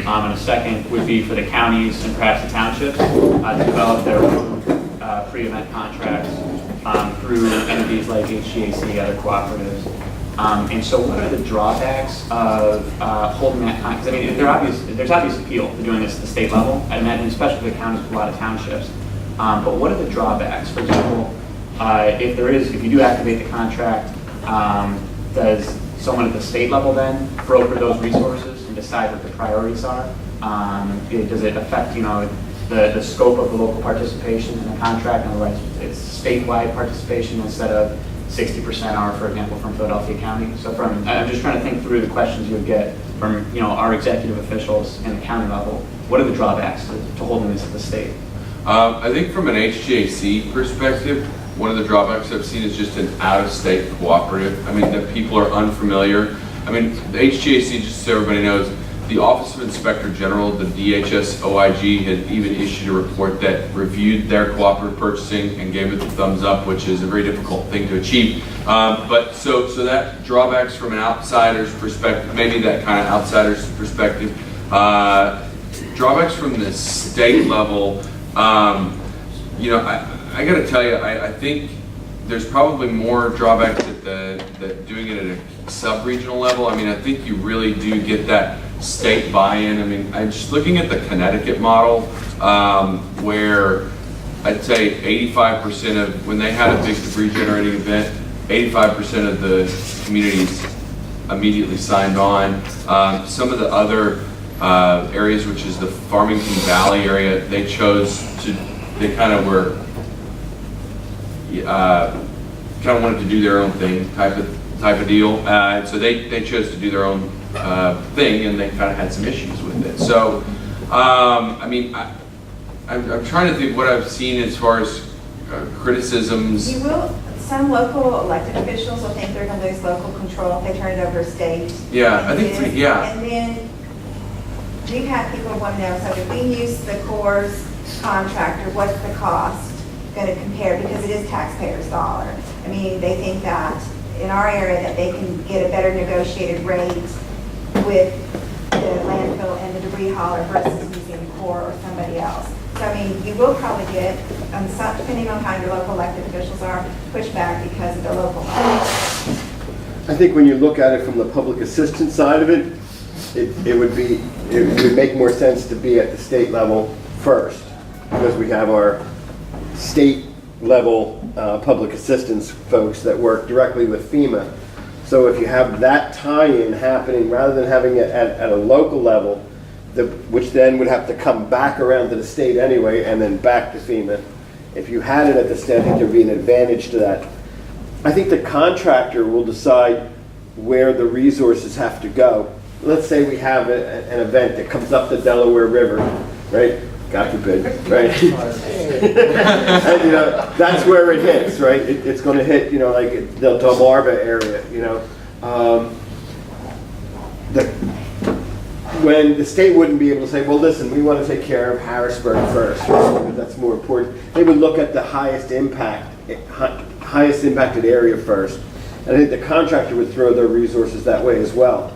Speaker 3: And a second would be for the counties and perhaps the townships to develop their own pre-event contracts through entities like HGAC, other cooperatives. And so what are the drawbacks of holding that contract? Because I mean, there's obvious appeal to doing this at the state level. I imagine, especially for the counties with a lot of townships. But what are the drawbacks? For example, if you do activate the contract, does someone at the state level then broker those resources and decide what the priorities are? Does it affect, the scope of the local participation in the contract? In other words, it's statewide participation instead of 60% are, for example, from Philadelphia County. So I'm just trying to think through the questions you would get from, our executive officials in the county level. What are the drawbacks to holding this at the state?
Speaker 1: I think from an HGAC perspective, one of the drawbacks I've seen is just an out-of-state cooperative. I mean, that people are unfamiliar. I mean, the HGAC, just so everybody knows, the Office of Inspector General, the DHS OIG, had even issued a report that reviewed their cooperative purchasing and gave it the thumbs up, which is a very difficult thing to achieve. But so that drawbacks from an outsider's perspective, maybe that kind of outsider's perspective. Drawbacks from the state level, I got to tell you, I think there's probably more drawbacks that doing it at a sub-regional level. I mean, I think you really do get that state buy-in. I mean, I'm just looking at the Connecticut model, where I'd say 85% of, when they had a big debris generating event, 85% of the communities immediately signed on. Some of the other areas, which is the Farmington Valley area, they kind of wanted to do their own thing type of deal. So they chose to do their own thing, and they kind of had some issues with it. So, I mean, I'm trying to think what I've seen as far as criticisms.
Speaker 6: Some local elected officials will think they're going to lose local control if they turn it over to state.
Speaker 1: Yeah, I think, yeah.
Speaker 6: And then we've had people want to know, so if we use the Corps contractor, what's the cost going to compare? Because it is taxpayers' dollar. I mean, they think that in our area that they can get a better negotiated rate with the landfill and the debris hauler versus using the Corps or somebody else. So, I mean, you will probably get, depending on how your local elected officials are, pushback because of their local law.
Speaker 8: I think when you look at it from the public assistance side of it, it would make more sense to be at the state level first, because we have our state level public assistance folks that work directly with FEMA. So if you have that tie-in happening, rather than having it at a local level, which then would have to come back around to the state anyway, and then back to FEMA. If you had it at the state, I think there'd be an advantage to that. I think the contractor will decide where the resources have to go. Let's say we have an event that comes up the Delaware River, right? God forbid, right? And, that's where it hits, right? It's going to hit, like the Delmarva area, when the state wouldn't be able to say, well, listen, we want to take care of Harrisburg first, because that's more important. They would look at the highest impacted area first. And I think the contractor would throw their resources that way as well.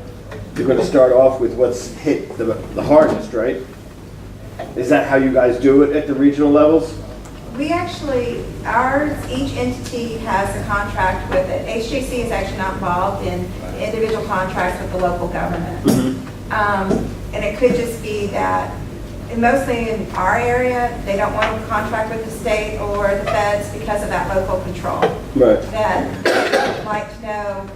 Speaker 8: They're going to start off with what's hit the hardest, right? Is that how you guys do it at the regional levels?
Speaker 6: We actually, each entity has a contract with it. HJC is actually not involved in individual contracts with the local government.
Speaker 8: Mm-hmm.
Speaker 6: And it could just be that, and mostly in our area, they don't want to contract with the state or the feds because of that local control.
Speaker 8: Right.
Speaker 6: That they'd like to know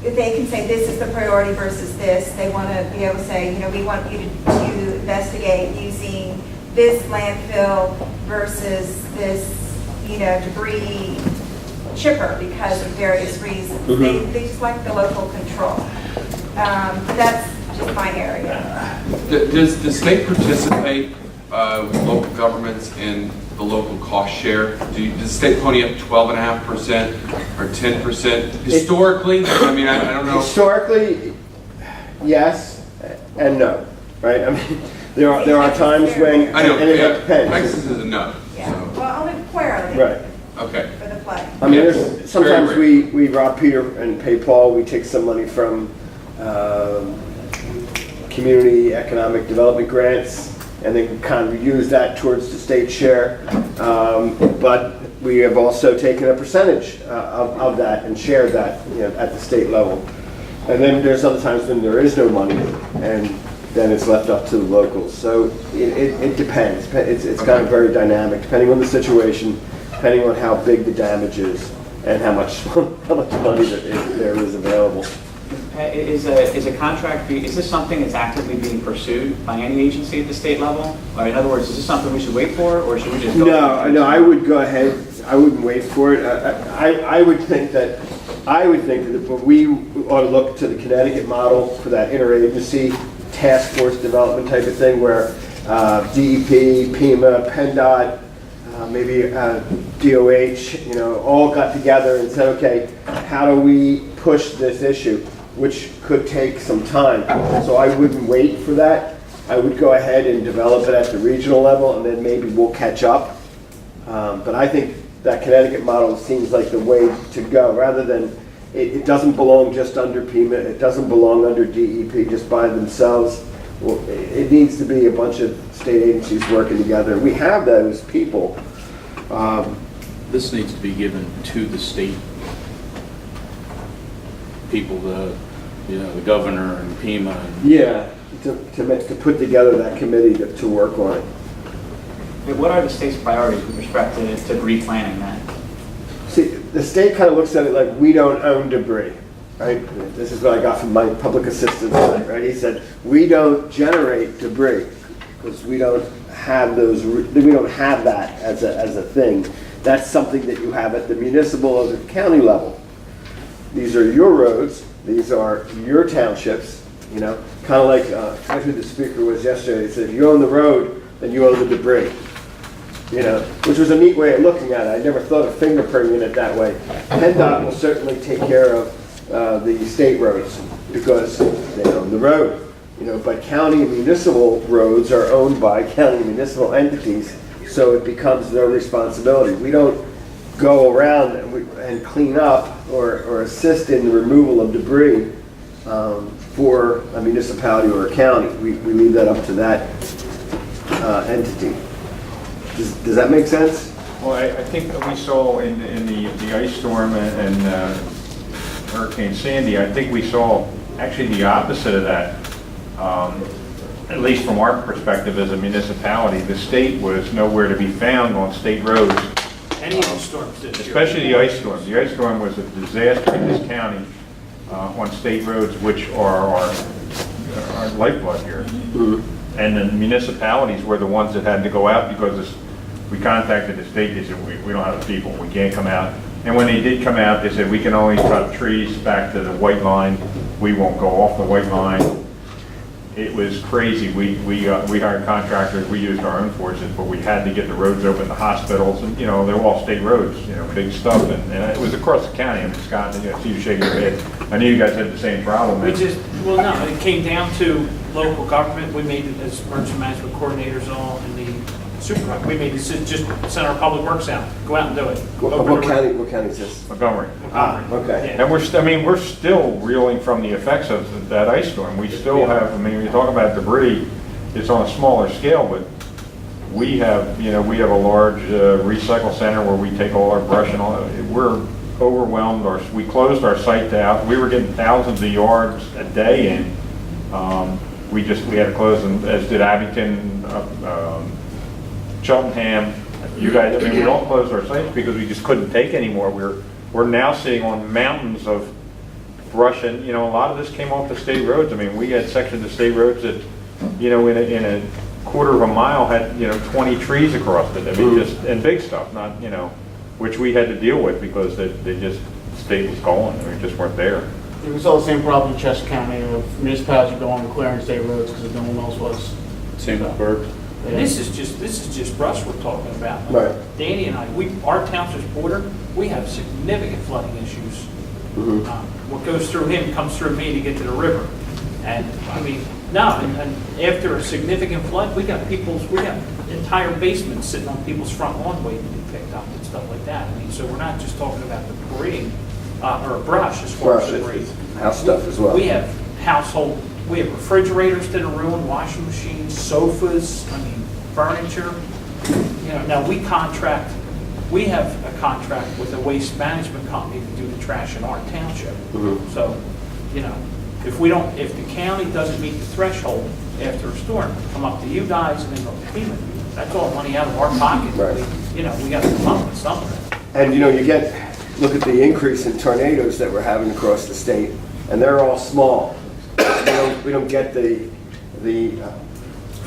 Speaker 6: if they can say this is the priority versus this. They want to be able to say, we want you to investigate using this landfill versus this, debris chipper because of various reasons.
Speaker 8: Mm-hmm.
Speaker 6: They just like the local control. That's just my area.
Speaker 1: Does the state participate with local governments in the the local cost share? Does the state pony up 12.5% or 10%? Historically, I mean, I don't know.
Speaker 8: Historically, yes and no, right? I mean, there are times when,
Speaker 1: I know,
Speaker 8: and it
Speaker 1: yeah,
Speaker 8: depends.
Speaker 1: Texas is a no.
Speaker 6: Yeah,
Speaker 1: So,
Speaker 6: well, only where
Speaker 8: Right.
Speaker 1: okay.
Speaker 6: for the play.
Speaker 8: I mean,
Speaker 1: Yeah,
Speaker 8: there's,
Speaker 1: it's
Speaker 8: sometimes
Speaker 1: very
Speaker 8: we rob Peter and pay Paul. We take some money from community economic development grants, and then kind of use that towards the state share. But we have also taken a percentage of that and shared that, at the state level. And then there's other times when there is no money, and then it's left up to the locals. So it depends. It's kind of very dynamic, depending on the situation, depending on how big the damage is, and how much money there is available.
Speaker 3: Is a contract, is this something that's actively being pursued by any agency at the state level? Or in other words, is this something we should wait for, or should we just go?
Speaker 8: No, I would go ahead. I wouldn't wait for it. I would think that we ought to look to the Connecticut model for that interagency task force development type of thing, where DEP, PEMA, PennDOT, maybe DOH, all got together and said, okay, how do we push this issue, which could take some time. So I wouldn't wait for that. I would go ahead and develop it at the regional level, and then maybe we'll catch up. But I think that Connecticut model seems like the way to go, rather than, it doesn't belong just under PEMA, it doesn't belong under DEP just by themselves. Well, it needs to be a bunch of state agencies working together. We have those people.
Speaker 12: This needs to be given to the state people, the governor and PEMA.
Speaker 8: Yeah, to put together that committee to work on it.
Speaker 3: What are the state's priorities with respect to replanning that?
Speaker 8: See, the state kind of looks at it like we don't own debris, right? This is what I got from my public assistant guy, right? He said, we don't generate debris because we don't have that as a thing. That's something that you have at the municipal or the county level. These are your roads, these are your townships, kind of like, I forget who the speaker was yesterday. He said, if you own the road, then you own the debris. Which was a neat way of looking at it. I never thought of fingerprinting it that way. PennDOT will certainly take care of the state roads because they own the road. But county and municipal roads are owned by county and municipal entities, so it becomes their responsibility. We don't go around and clean up or assist in the removal of debris for a municipality or a county. We leave that up to that entity. Does that make sense?
Speaker 13: Well, I think that we saw in the ice storm and Hurricane Sandy, I think we saw actually the opposite of that. At least from our perspective as a municipality, the state was nowhere to be found on state roads.
Speaker 9: Any of the storms this year.
Speaker 13: Especially the ice storm. The ice storm was a disaster in this county on state roads, which are our lifeblood here. And the municipalities were the ones that had to go out because we contacted the state. They said, we don't have the people, we can't come out. And when they did come out, they said, we can only cut trees back to the white line. We won't go off the white line. It was crazy. We hired contractors, we used our own forces, but we had to get the roads open, the hospitals, and they're all state roads, big stuff. And it was across the county. I mean, Scott, I see you shaking your head. I knew you guys had the same problem.
Speaker 9: It came down to local government. We made it as emergency management coordinators all in the supervisor. We made it just send our public works out, go out and do it.
Speaker 8: What county is this?
Speaker 13: Montgomery.
Speaker 8: Okay.
Speaker 13: And we're still reeling from the effects of that ice storm. We still have, when you talk about debris, it's on a smaller scale, but we have a large recycle center where we take all our brush and all. We're overwhelmed. We closed our site out. We were getting thousands of yards a day in. We had to close them, as did Abington, Cheltenham. You guys, we all closed our sites because we just couldn't take anymore. We're now sitting on mountains of brush, and a lot of this came off the state roads. I mean, we had sections of state roads that, in a quarter of a mile had 20 trees across it. I mean, and big stuff, not which we had to deal with because the state was gone. We just weren't there.
Speaker 14: We saw the same problem in Chester County of municipalities going and clearing state roads because no one else was.
Speaker 12: Same with Berg.
Speaker 14: And this is just brush we're talking about.
Speaker 8: Right.
Speaker 14: Danny and I, our township's border, we have significant flooding issues. What goes through him comes through me to get to the river. And I mean, no, and after a significant flood, we got entire basements sitting on people's front lawn waiting to be picked up and stuff like that. I mean, so we're not just talking about the debris or brush as far as debris.
Speaker 8: House stuff as well.
Speaker 14: We have we have refrigerators that are ruined, washing machines, sofas, I mean, furniture. You know, now we have a contract with a waste management company to do the trash in our township. So, you know, if the county doesn't meet the threshold after a storm, come up to you guys and then go to FEMA. That's all money out of our pocket.
Speaker 8: Right.
Speaker 14: We got to come up with something.
Speaker 8: And you know, look at the increase in tornadoes that we're having across the state, and they're all small. We don't get the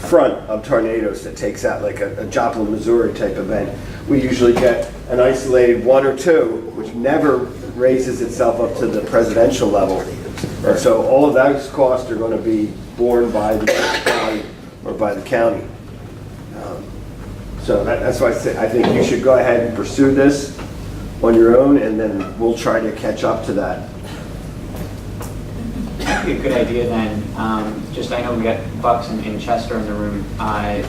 Speaker 8: front of tornadoes that takes out like a Joplin, Missouri type event. We usually get an isolated one or two, which never raises itself up to the presidential level. And so all of those costs are going to be borne by the county or by the county. So that's why I think you should go ahead and pursue this on your own, and then we'll try to catch up to that.
Speaker 3: That'd be a good idea then. I know we got Bucks and Chester in the room.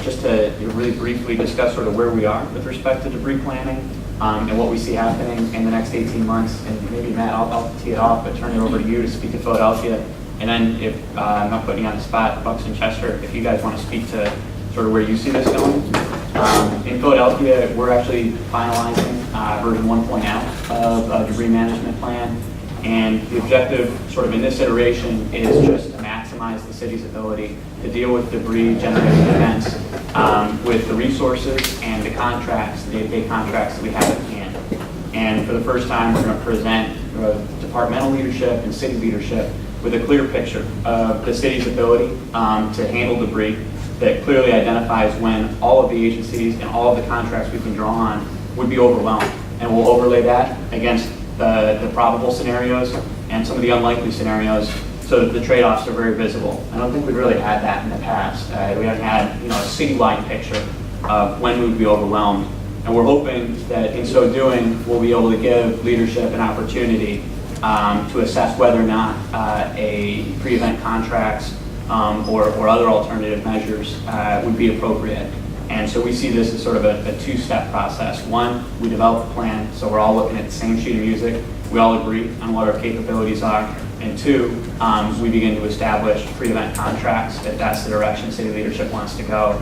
Speaker 3: Just to really briefly discuss sort of where we are with respect to debris planning and what we see happening in the next 18 months. And maybe Matt, I'll tee it off, but turn it over to you to speak to Philadelphia. And then if I'm not putting you on the spot, Bucks and Chester, if you guys want to speak to sort of where you see this going. In Philadelphia, we're actually finalizing version 1.0 of a debris management plan. And the objective sort of in this iteration is just to maximize the city's ability to deal with debris generating events with the resources and the contracts, the day-to-day contracts that we have at hand. And for the first time, we're going to present departmental leadership and city leadership with a clear picture of the city's ability to handle debris that clearly identifies when all of the agencies and all of the contracts we can draw on would be overwhelmed. And we'll overlay that against the probable scenarios and some of the unlikely scenarios so that the trade-offs are very visible. I don't think we've really had that in the past. We haven't had a citywide picture of when we would be overwhelmed. And we're hoping that in so doing, we'll be able to give leadership an opportunity to assess whether or not a pre-event contracts or other alternative measures would be appropriate. And so we see this as sort of a two-step process. One, we develop a plan, so we're all looking at the same sheet of music. We all agree on what our capabilities are. And two, we begin to establish pre-event contracts if that's the direction city leadership wants to go,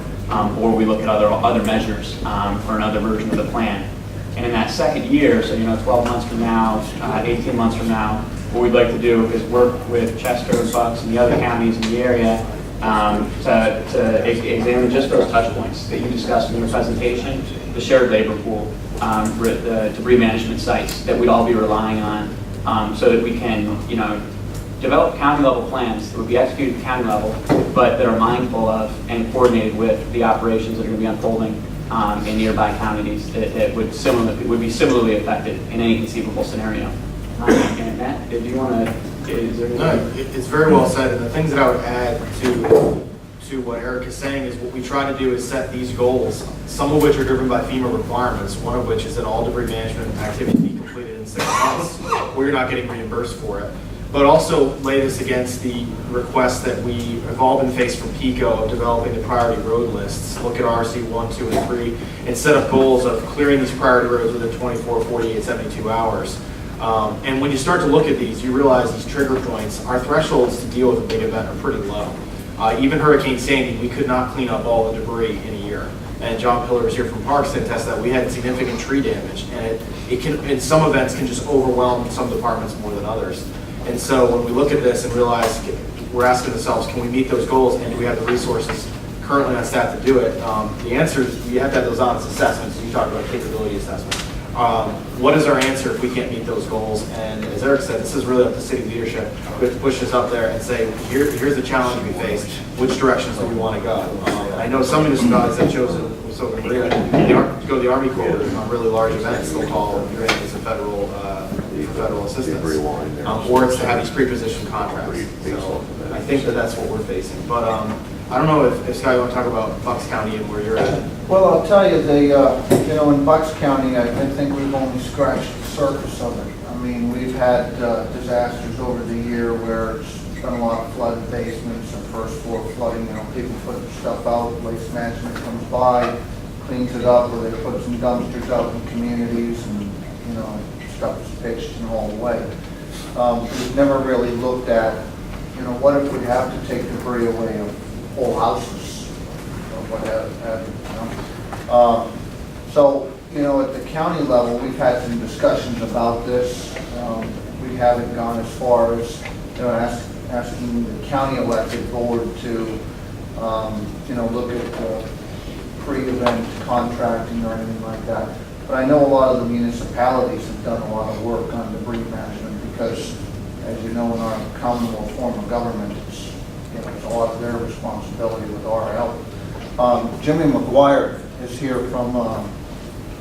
Speaker 3: or we look at other measures for another version of the plan. And in that second year, so 12 months from now, 18 months from now, what we'd like to do is work with Chester, Bucks, and the other counties in the area to examine just those touch points that you discussed in your presentation, the shared labor pool, the debris management sites that we'd all be relying on, so that we can, develop county level plans that would be executed at county level, but that are mindful of and coordinated with the operations that are going to be unfolding in nearby counties that would be similarly affected in any conceivable scenario. And Matt, do you want to?
Speaker 4: No, it's very well said, and the things that I would add to what Eric is saying is what we try to do is set these goals, some of which are driven by FEMA requirements, one of which is that all debris management activities be completed in 6 months, where you're not getting reimbursed for it. But also lay this against the request that we have all been faced from PICO of developing the priority road lists. Look at RC 1, 2, and 3, and set up goals of clearing these priority roads within 24, 48, 72 hours. And when you start to look at these, you realize these trigger points, our thresholds to deal with a big event are pretty low. Even Hurricane Sandy, we could not clean up all the debris in a year. And John Pillars here from Parks can attest that we had significant tree damage, and it can, in some events, can just overwhelm some departments more than others. And so when we look at this and realize we're asking ourselves, can we meet those goals, and do we have the resources currently on staff to do it? The answer is you have to have those honest assessments. You talked about capability assessment. What is our answer if we can't meet those goals? And as Eric said, this is really up to city leadership to push us up there and say, here's the challenge we face. Which directions do we want to go? I know some municipalities have chosen to go the Army Corps on really large events. They'll call grants and federal assistance, or it's to have these pre-positioned contracts. So I think that's what we're facing. But I don't know if Scott, you want to talk about Bucks County and where you're at?
Speaker 10: Well, I'll tell you, in Bucks County, I think we've only scratched the surface of it. I mean, we've had disasters over the year where it's been a lot of flooded basements and first floor flooding, people put stuff out, waste management comes by, cleans it up, or they put some dumpsters out in communities and, stuff is pitched and hauled away. We've never really looked at, what if we have to take debris away of whole houses or what have you. So, at the county level, we've had some discussions about this. We haven't gone as far as, asking the county elected board to, look at pre-event contracting or anything like that. But I know a lot of the municipalities have done a lot of work on debris management because, as you know, in our Commonwealth form of government, it's a lot of their responsibility with our help. Jimmy McGuire is here from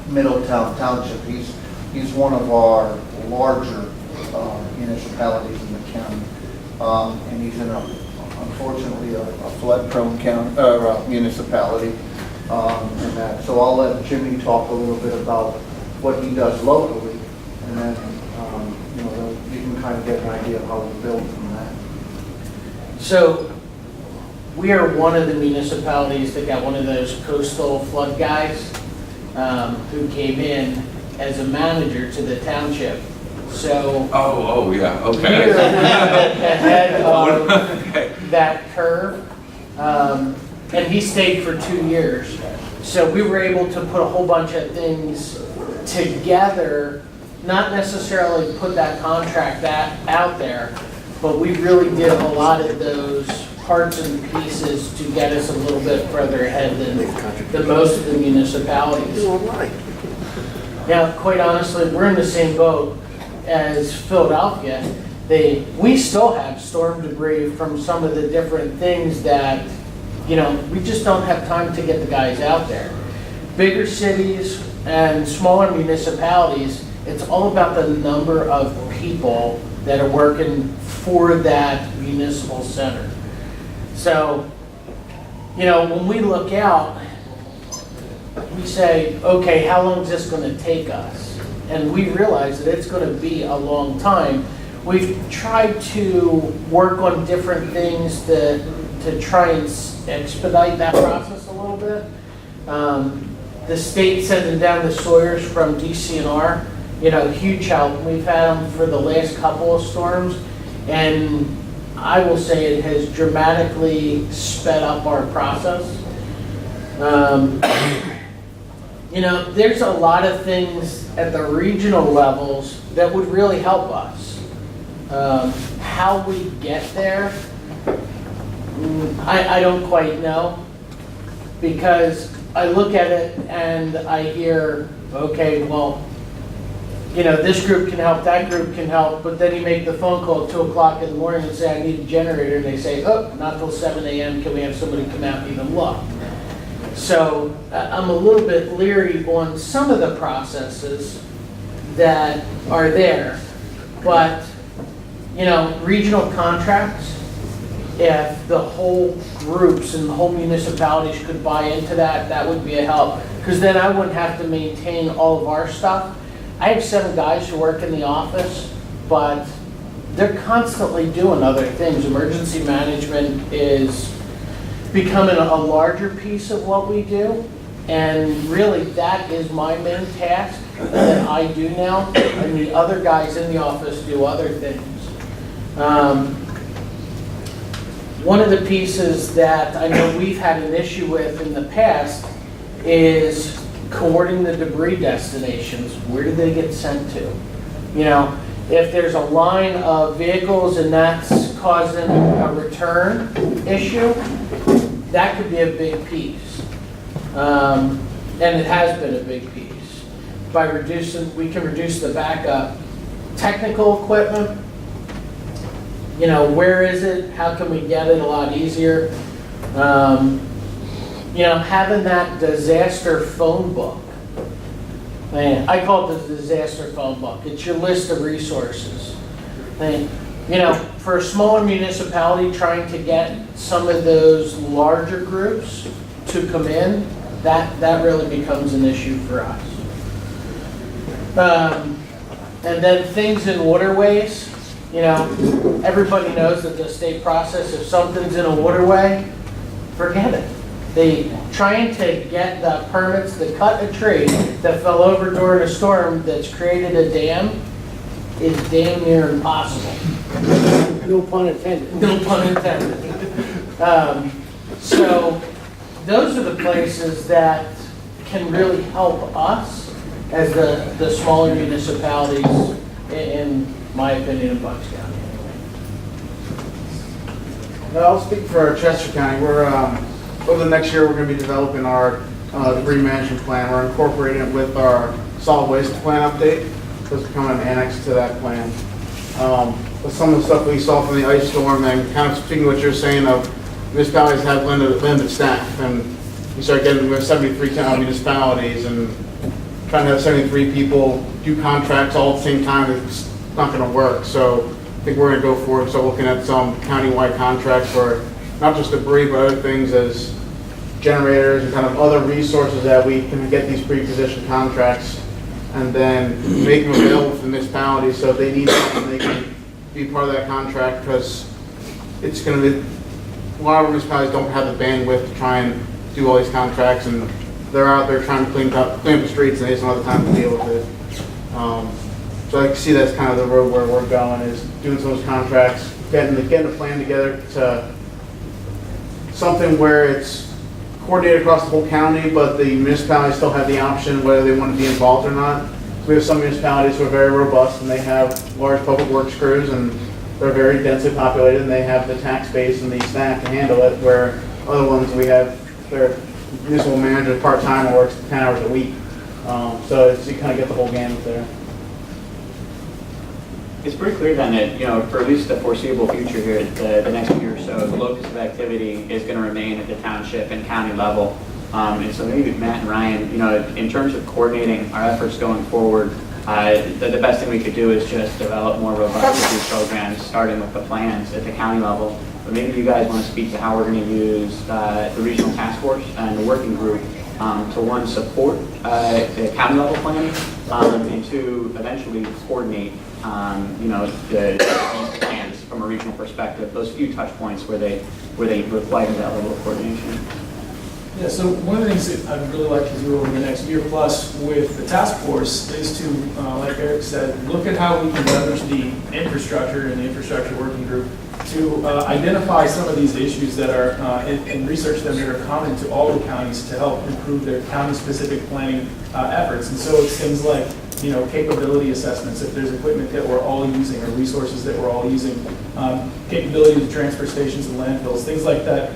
Speaker 10: Middletown Township. He's one of our larger municipalities in the county, and he's in unfortunately a flood-prone county municipality. And that. So I'll let Jimmy talk a little bit about what he does locally, and then you can kind of get an idea of how we build from that.
Speaker 15: So we are one of the municipalities that got one of those coastal flood guys who came in as a manager to the township. So
Speaker 1: yeah, okay.
Speaker 15: we're ahead of
Speaker 1: Okay.
Speaker 15: that curve. And he stayed for 2 years. So we were able to put a whole bunch of things together, not necessarily put that contract out there, but we really did a lot of those parts and pieces to get us a little bit further ahead than most of the municipalities. Now, quite honestly, we're in the same boat as Philadelphia. We still have storm debris from some of the different things that we just don't have time to get the guys out there. Bigger cities and smaller municipalities, it's all about the number of people that are working for that municipal center. So, when we look out, we say, okay, how long is this going to take us? And we realize that it's going to be a long time. We've tried to work on different things to try and expedite that process a little bit. The state sending down the Sawyers from DCNR, huge help. We've had them for the last couple of storms, and I will say it has dramatically sped up our process. There's a lot of things at the regional levels that would really help us. How we get there, I don't quite know, because I look at it and I hear, okay, well, this group can help, that group can help, but then you make the phone call at 2 o'clock in the morning and say, I need a generator, and they say, oh, not till 7 a.m., can we have somebody come out and even look? So I'm a little bit leery on some of the processes that are there, but, regional contracts, if the whole groups and the whole municipalities could buy into that, that would be a help. Because then I wouldn't have to maintain all of our stuff. I have 7 guys who work in the office, but they're constantly doing other things. Emergency management is becoming a larger piece of what we do. And really, that is my main task that I do now. And the other guys in the office do other things. One of the pieces that I know we've had an issue with in the past is coordinating the debris destinations. Where do they get sent to? If there's a line of vehicles and that's causing a return issue, that could be a big piece. And it has been a big piece. We can reduce the backup. Technical equipment, where is it? How can we get it a lot easier? Having that disaster phone book. Man, I call it the disaster phone book. It's your list of resources. You know, for a smaller municipality, trying to get some of those larger groups to come in, that really becomes an issue for us. And then things in waterways, you know, everybody knows that the state process, if something's in a waterway, forget it. Trying to get the permits to cut a tree that fell over during a storm that's created a dam is damn near impossible.
Speaker 16: No pun intended.
Speaker 15: No pun intended. So those are the places that can really help us as the smaller municipalities, in my opinion, in Bucks County anyway.
Speaker 17: I'll speak for Chester County. We're over the next year we're going to be developing our debris management plan. We're incorporating it with our solid waste plan update. So it's becoming an annex to that plan. With some of the stuff we saw from the ice storm, and kind of speaking what you're saying of municipalities have limited staff, and we start getting, we have 73 municipalities, and trying to have 73 people do contracts all at the same time, it's not going to work. So I think we're going to go forward, so looking at some countywide contracts for not just debris, but other things as generators and kind of other resources that we can get these pre-positioned contracts and then make them available for the municipalities. So if they need something, they can be part of that contract, because it's going to be, a lot of municipalities don't have the bandwidth to try and do all these contracts, and they're out there trying to clean up the streets, and they just don't have the time to deal with it. So I can see that's kind of the road where we're going, is doing some of those contracts, getting a plan together to something where it's coordinated across the whole county, but the municipalities still have the option whether they want to be involved or not. So we have some municipalities who are very robust, and they have large public works crews, and they're very densely populated, and they have the tax base and the staff to handle it, where other ones we have their municipal manager part-time and works 10 hours a week. So you kind of get the whole gamut there.
Speaker 3: It's pretty clear then that, you know, for at least the foreseeable future here, the next year or so, the locus of activity is going to remain at the township and county level. And so maybe Matt and Ryan, you know, in terms of coordinating our efforts going forward, the best thing we could do is just develop more robust review programs, starting with the plans at the county level. But maybe you guys want to speak to how we're going to use the regional task force and the working group to, one, support the county level planning, and two, eventually coordinate you know, the plans from a regional perspective, those few touch points where they require that level of coordination.
Speaker 9: Yeah, so one of the things that I'd really like to do over the next year plus with the task force is to, like Eric said, look at how we can leverage the infrastructure and the infrastructure working group to identify some of these issues that are, and research them that are common to all the counties to help improve their county-specific planning efforts. And so it's things like, you know, capability assessments, if there's equipment that we're all using or resources that we're all using, capability of the transfer stations and landfills, things like that.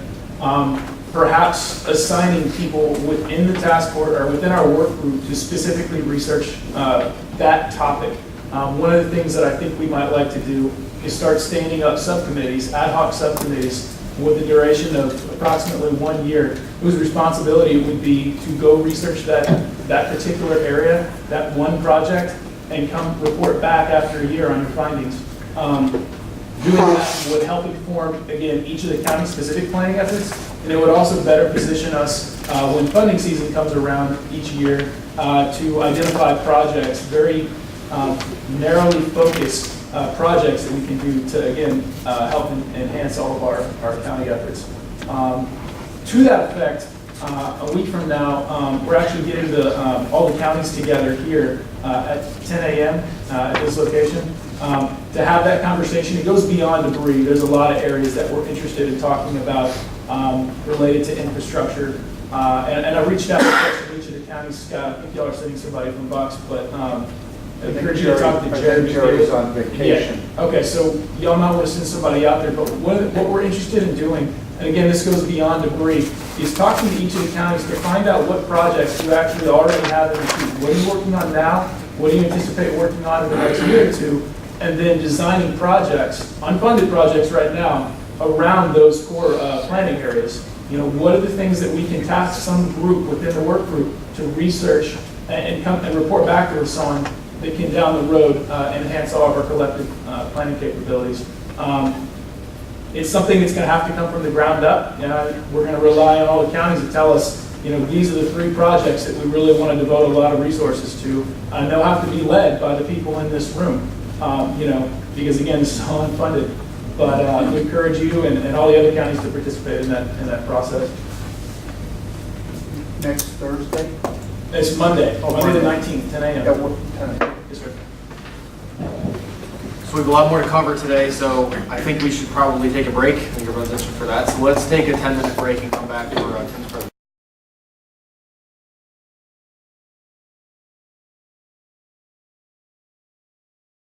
Speaker 9: Perhaps assigning people within the task force or within our work group to specifically research that topic. One of the things that I think we might like to do is start standing up subcommittees, ad hoc subcommittees, with a duration of approximately 1 year, whose responsibility would be to go research that particular area, that one project, and come report back after a year on your findings. Doing that would help inform, again, each of the county-specific planning efforts, and it would also better position us when funding season comes around each year to identify projects, very narrowly focused projects that we can do to, again, help enhance all of our county efforts. To that effect, a week from now, we're actually getting all the counties together here at 10 a.m. At this location to have that conversation. It goes beyond debris. There's a lot of areas that we're interested in talking about related to infrastructure. And I reached out to each of the counties. Scott, I think y'all are sending somebody from Bucks, but I encourage you to talk to Jerry.
Speaker 10: Jerry's on vacation.
Speaker 9: Yeah. Okay, so y'all might want to send somebody out there, but what we're interested in doing, and again, this goes beyond debris, is talking to each of the counties to find out what projects you actually already have in the queue. What are you working on now? What do you anticipate working on in the next year or two? And then designing projects, unfunded projects right now, around those core planning areas. You know, what are the things that we can task some group within the work group to research and come and report back to us on that can down the road enhance all of our collective planning capabilities. It's something that's going to have to come from the ground up. We're going to rely on all the counties to tell us, these are the 3 projects that we really want to devote a lot of resources to. And they'll have to be led by the people in this room, because again, this is all unfunded. But we encourage you and all the other counties to participate in that process.
Speaker 10: Next Thursday?
Speaker 9: It's Monday, Monday the 19th, 10 a.m.
Speaker 10: Yeah, what time?
Speaker 9: Yes, sir.
Speaker 4: So we have a lot more to cover today, so I think we should probably take a break. I think everyone's interested for that. So let's take a 10-minute break and come back for Tim's presentation.